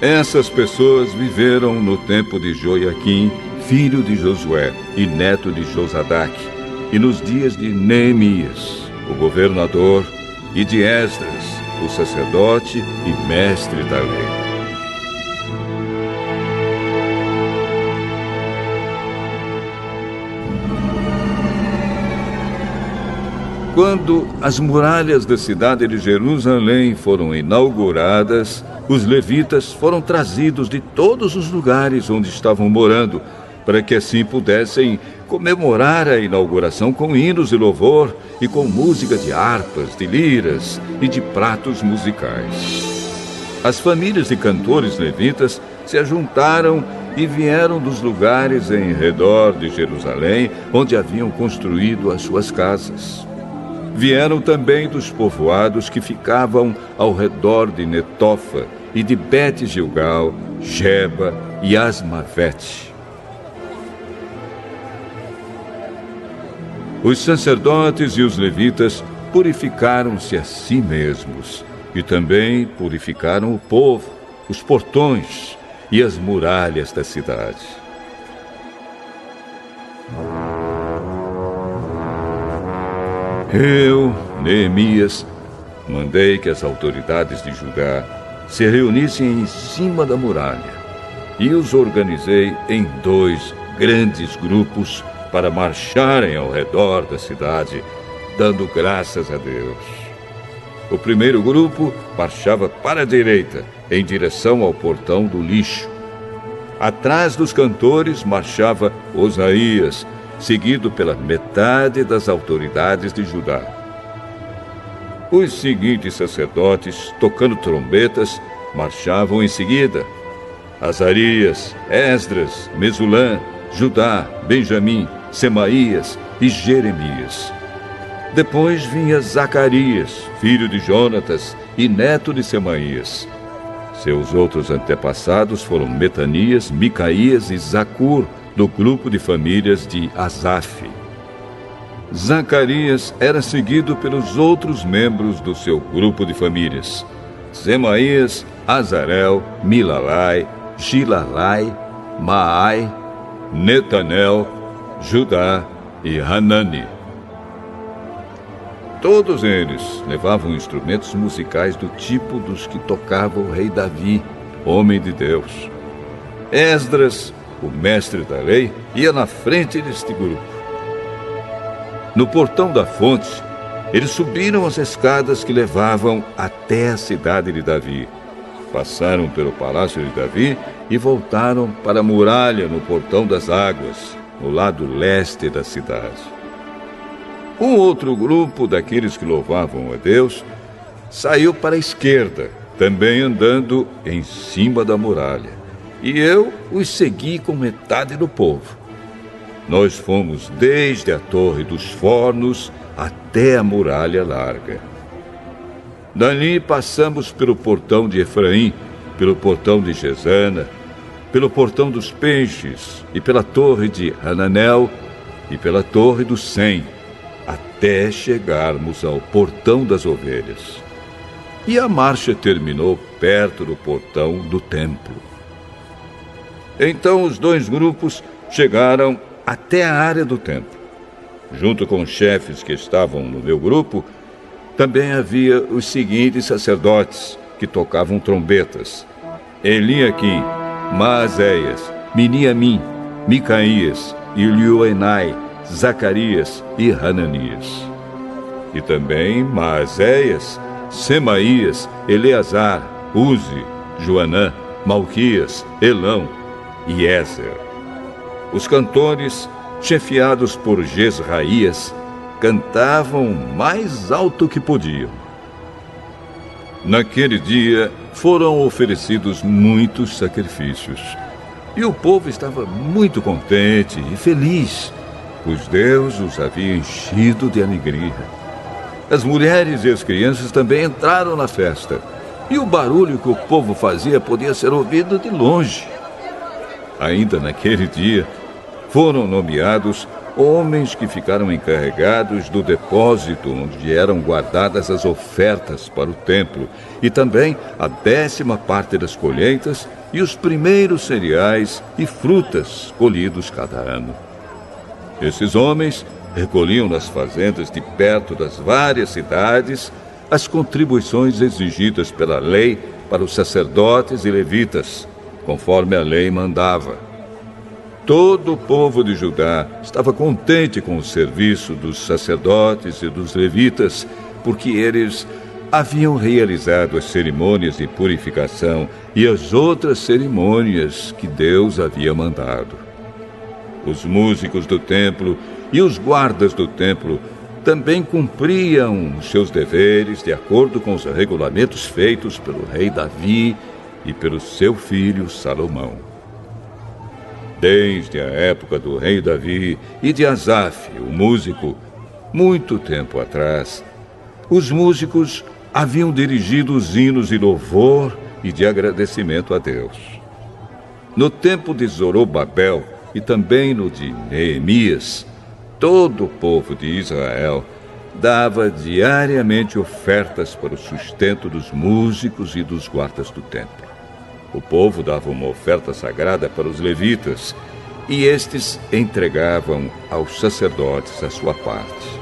Essas pessoas viveram no tempo de Joiaquim, filho de Josué e neto de Josadac, e nos dias de Neemias, o governador, e de Esdras, o sacerdote e mestre da lei. Quando as muralhas da cidade de Jerusalém foram inauguradas, os levitas foram trazidos de todos os lugares onde estavam morando, para que assim pudessem comemorar a inauguração com hinos de louvor e com música de harpas, de liras e de pratos musicais. As famílias de cantores levitas se ajuntaram e vieram dos lugares em redor de Jerusalém, onde haviam construído as suas casas. Vieram também dos povoados que ficavam ao redor de Netofa e de Bet-Gilgal, Geba e Asmavete. Os sacerdotes e os levitas purificaram-se a si mesmos e também purificaram o povo, os portões e as muralhas da cidade. Eu, Neemias, mandei que as autoridades de Judá se reunissem em cima da muralha e os organizei em 2 grandes grupos para marcharem ao redor da cidade, dando graças a Deus. O primeiro grupo marchava para a direita, em direção ao portão do lixo. Atrás dos cantores marchava Osaías, seguido pela metade das autoridades de Judá. Os seguintes sacerdotes, tocando trombetas, marchavam em seguida: Azarias, Esdras, Mesulã, Judá, Benjamim, Semaías e Jeremias. Depois vinha Zacarias, filho de Jonatas e neto de Semaías. Seus outros antepassados foram Metanias, Micaías e Zacur, do grupo de famílias de Asaf. Zacarias era seguido pelos outros membros do seu grupo de famílias: Semaías, Azarel, Milalai, Gilalai, Maai, Netanel, Judá e Hanani. Todos eles levavam instrumentos musicais do tipo dos que tocava o rei Davi, homem de Deus. Esdras, o mestre da lei, ia na frente deste grupo. No portão da fonte, eles subiram as escadas que levavam até a cidade de Davi. Passaram pelo palácio de Davi e voltaram para a muralha no portão das águas, no lado leste da cidade. Um outro grupo daqueles que louvavam a Deus saiu para a esquerda, também andando em cima da muralha, e eu os segui com metade do povo. Nós fomos desde a Torre dos Fornos até a muralha larga. Dali passamos pelo portão de Efraim, pelo portão de Gesana, pelo portão dos Peixes e pela torre de Hananel e pela torre do Sem, até chegarmos ao portão das ovelhas. E a marcha terminou perto do portão do templo. Então os 2 grupos chegaram até a área do templo. Junto com os chefes que estavam no meu grupo, também havia os seguintes sacerdotes que tocavam trombetas: Eliaquim, Maazéias, Miniamim, Micaías, Ilioenai, Zacarias e Hananias. E também Maazéias, Semaías, Eleazar, Uzi, Joanã, Malquias, Elão e Ézer. Os cantores, chefiados por Jezraías, cantavam o mais alto que podiam. Naquele dia foram oferecidos muitos sacrifícios, e o povo estava muito contente e feliz, pois Deus os havia enchido de alegria. As mulheres e as crianças também entraram na festa, e o barulho que o povo fazia podia ser ouvido de longe. Ainda naquele dia, foram nomeados homens que ficaram encarregados do depósito onde eram guardadas as ofertas para o templo, e também a 10ª parte das colheitas e os primeiros cereais e frutas colhidos cada ano. Esses homens recolhiam nas fazendas de perto das várias cidades as contribuições exigidas pela lei para os sacerdotes e levitas, conforme a lei mandava. Todo o povo de Judá estava contente com o serviço dos sacerdotes e dos levitas, porque eles haviam realizado as cerimônias de purificação e as outras cerimônias que Deus havia mandado. Os músicos do templo e os guardas do templo também cumpriam os seus deveres de acordo com os regulamentos feitos pelo rei Davi e pelo seu filho Salomão. Desde a época do rei Davi e de Asaf, o músico, muito tempo atrás, os músicos haviam dirigido os hinos de louvor e de agradecimento a Deus. No tempo de Zorobabel e também no de Neemias, todo o povo de Israel dava diariamente ofertas para o sustento dos músicos e dos guardas do templo. o povo dava uma oferta sagrada para os levitas, e estes entregavam aos sacerdotes a sua parte.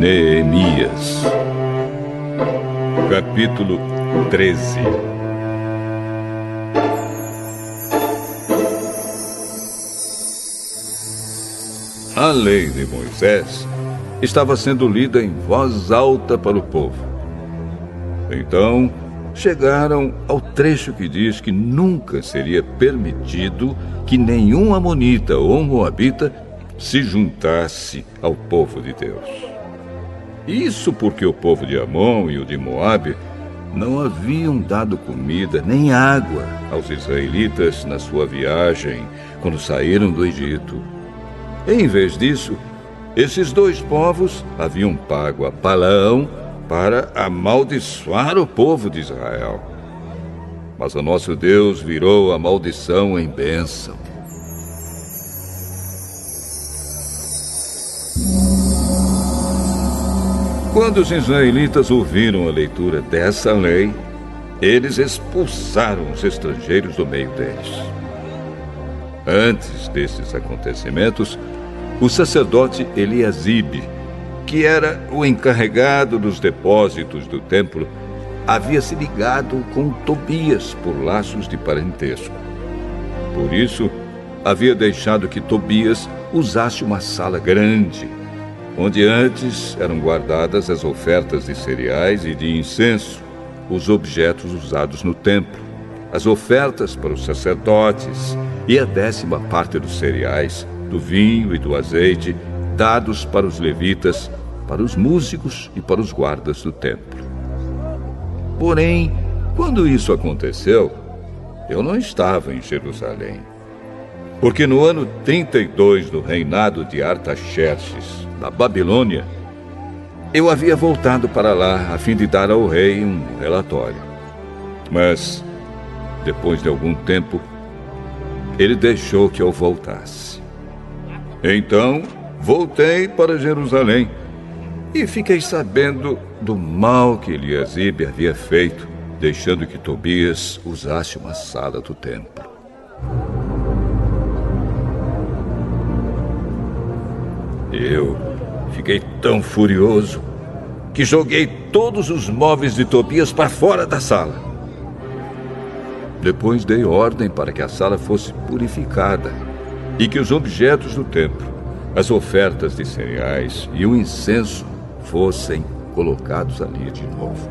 Neemias, capítulo 13. A lei de Moisés estava sendo lida em voz alta para o povo. Então, chegaram ao trecho que diz que nunca seria permitido que nenhum amonita ou moabita se juntasse ao povo de Deus. Isso porque o povo de Amon e o de Moabe não haviam dado comida nem água aos israelitas na sua viagem quando saíram do Egito. Em vez disso, esses dois povos haviam pago a Balaão para amaldiçoar o povo de Israel. Mas o nosso Deus virou a maldição em bênção. Quando os israelitas ouviram a leitura dessa lei, eles expulsaram os estrangeiros do meio deles. Antes desses acontecimentos, o sacerdote Eliasibe, que era o encarregado dos depósitos do templo, havia se ligado com Tobias por laços de parentesco. Por isso, havia deixado que Tobias usasse uma sala grande, onde antes eram guardadas as ofertas de cereais e de incenso, os objetos usados no templo, as ofertas para os sacerdotes e a 10ª parte dos cereais, do vinho e do azeite, dados para os levitas, para os músicos e para os guardas do templo. Porém, quando isso aconteceu, eu não estava em Jerusalém, porque no ano 32 do reinado de Artaxerxes, na Babilônia, eu havia voltado para lá a fim de dar ao rei um relatório. Mas, depois de algum tempo, ele deixou que eu voltasse. Então, voltei para Jerusalém e fiquei sabendo do mal que Eliasibe havia feito, deixando que Tobias usasse uma sala do templo. Eu fiquei tão furioso que joguei todos os móveis de Tobias para fora da sala. Depois dei ordem para que a sala fosse purificada e que os objetos do templo, as ofertas de cereais e o incenso fossem colocados ali de novo.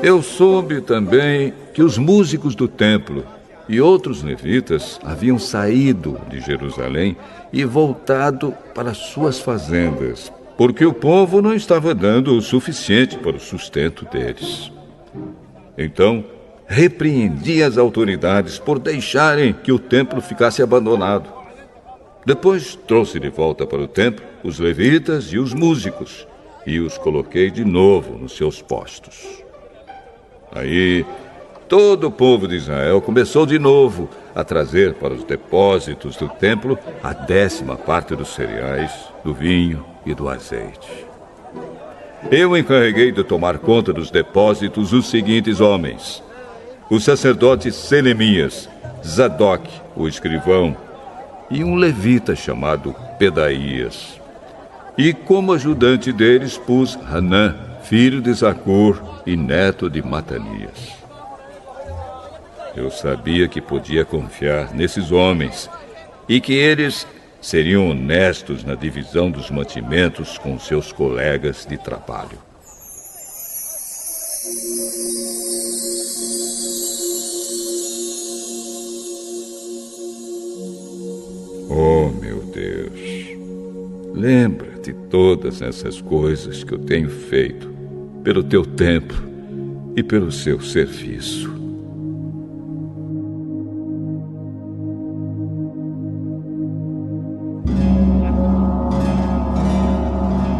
Eu soube também que os músicos do templo e outros levitas haviam saído de Jerusalém e voltado para suas fazendas, porque o povo não estava dando o suficiente para o sustento deles. Então, repreendi as autoridades por deixarem que o templo ficasse abandonado. Depois trouxe de volta para o templo os levitas e os músicos e os coloquei de novo nos seus postos. Aí, todo o povo de Israel começou de novo a trazer para os depósitos do templo a 10ª parte dos cereais, do vinho e do azeite. Eu encarreguei de tomar conta dos depósitos os seguintes homens: o sacerdote Selemias, Zadok, o escrivão, e um levita chamado Pedaías. E como ajudante deles pus Hanã, filho de Zacur e neto de Matanias. Eu sabia que podia confiar nesses homens e que eles seriam honestos na divisão dos mantimentos com seus colegas de trabalho. Oh, meu Deus, lembra de todas essas coisas que eu tenho feito pelo teu templo e pelo seu serviço.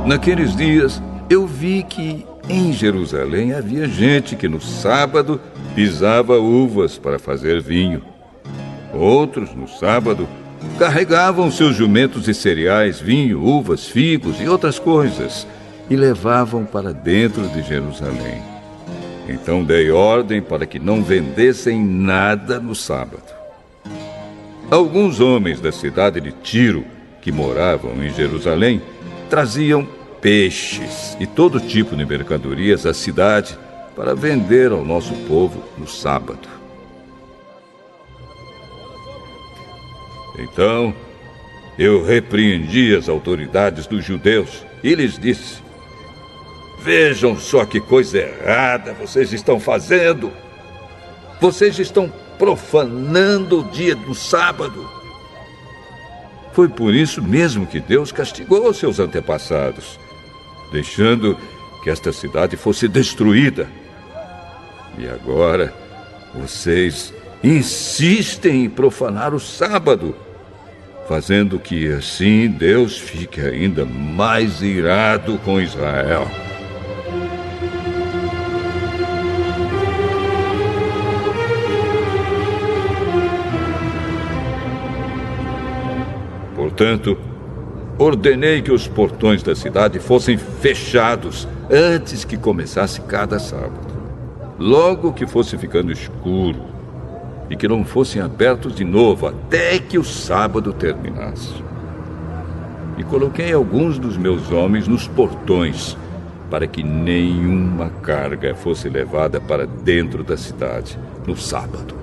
Naqueles dias, eu vi que em Jerusalém havia gente que no sábado pisava uvas para fazer vinho. Outros, no sábado, carregavam seus jumentos de cereais, vinho, uvas, figos e outras coisas e levavam para dentro de Jerusalém. Então dei ordem para que não vendessem nada no sábado. Alguns homens da cidade de Tiro, que moravam em Jerusalém, traziam peixes e todo tipo de mercadorias à cidade para vender ao nosso povo no sábado. Então, eu repreendi as autoridades dos judeus e lhes disse: vejam só que coisa errada vocês estão fazendo. Vocês estão profanando o dia do sábado. Foi por isso mesmo que Deus castigou seus antepassados, deixando que esta cidade fosse destruída. E agora, vocês insistem em profanar o sábado, fazendo que assim Deus fique ainda mais irado com Israel. Portanto, ordenei que os portões da cidade fossem fechados antes que começasse cada sábado, logo que fosse ficando escuro, e que não fossem abertos de novo até que o sábado terminasse. E coloquei alguns dos meus homens nos portões, para que nenhuma carga fosse levada para dentro da cidade no sábado.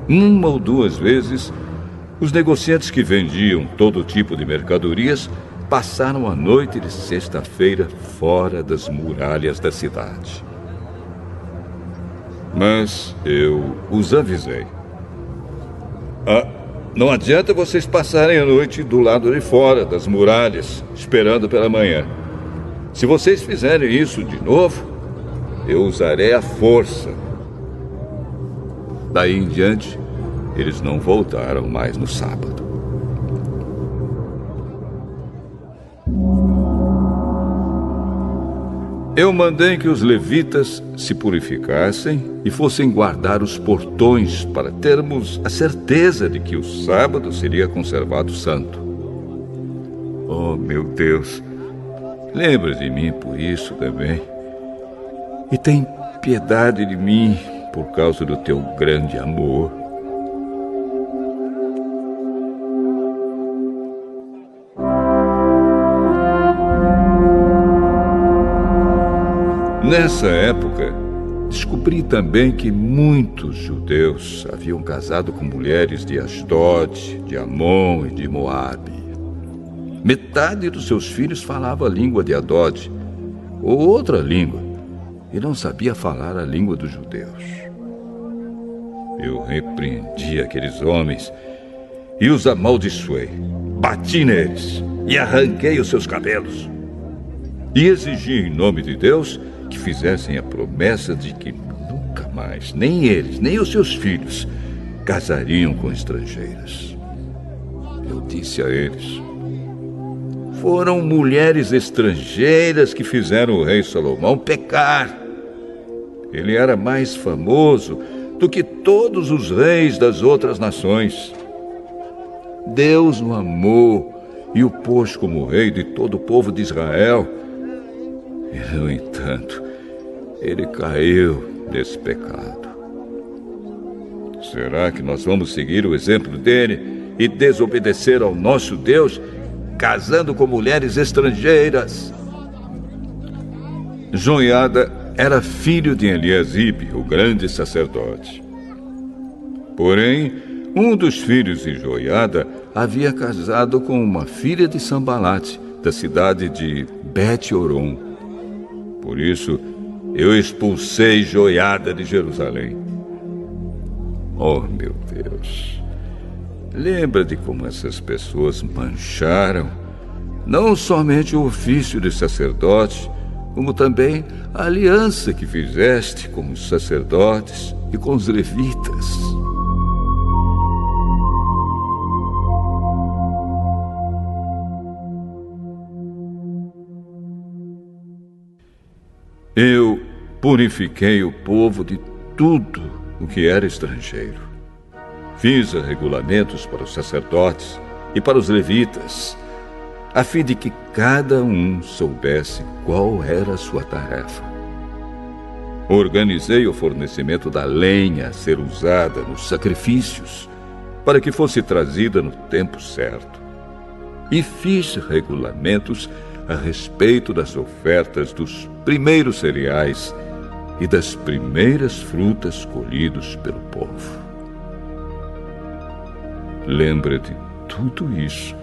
Uma ou duas vezes, os negociantes que vendiam todo tipo de mercadorias passaram a noite de sexta-feira fora das muralhas da cidade. Mas eu os avisei: não adianta vocês passarem a noite do lado de fora das muralhas, esperando pela manhã. Se vocês fizerem isso de novo, eu usarei a força. Daí em diante, eles não voltaram mais no sábado. Eu mandei que os levitas se purificassem e fossem guardar os portões para termos a certeza de que o sábado seria conservado santo. Oh, meu Deus, lembra de mim por isso também. E tem piedade de mim por causa do teu grande amor. Nessa época, descobri também que muitos judeus haviam casado com mulheres de Asdod, de Amon e de Moabe. Metade dos seus filhos falava a língua de Adod, ou outra língua, e não sabia falar a língua dos judeus. Eu repreendi aqueles homens e os amaldiçoei, bati neles e arranquei os seus cabelos. E exigi em nome de Deus que fizessem a promessa de que nunca mais, nem eles, nem os seus filhos, casariam com estrangeiras. Eu disse a eles: foram mulheres estrangeiras que fizeram o rei Salomão pecar. Ele era mais famoso do que todos os reis das outras nações. Deus o amou e o pôs como rei de todo o povo de Israel. E, no entanto, ele caiu nesse pecado. Será que nós vamos seguir o exemplo dele e desobedecer ao nosso Deus, casando com mulheres estrangeiras? Joiada era filho de Eliasibe, o grande sacerdote. Porém, Um dos filhos de Joiada havia casado com uma filha de Sambalate, da cidade de Bet-Horon. Por isso, eu expulsei Joiada de Jerusalém. Oh, meu Deus! Lembra de como essas pessoas mancharam não somente o ofício de sacerdote, como também a aliança que fizeste com os sacerdotes e com os levitas. Eu purifiquei o povo de tudo o que era estrangeiro. Fiz regulamentos para os sacerdotes e para os levitas, a fim de que cada um soubesse qual era a sua tarefa. Organizei o fornecimento da lenha a ser usada nos sacrifícios, para que fosse trazida no tempo certo. E fiz regulamentos a respeito das ofertas dos primeiros cereais e das primeiras frutas colhidos pelo povo. Lembra de tudo isso,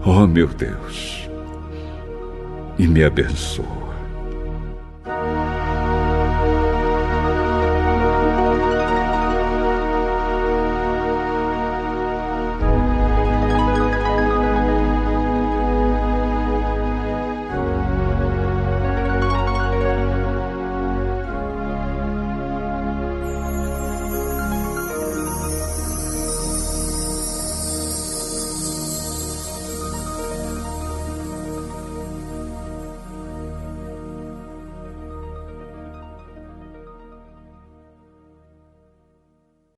oh meu Deus, e me abençoa.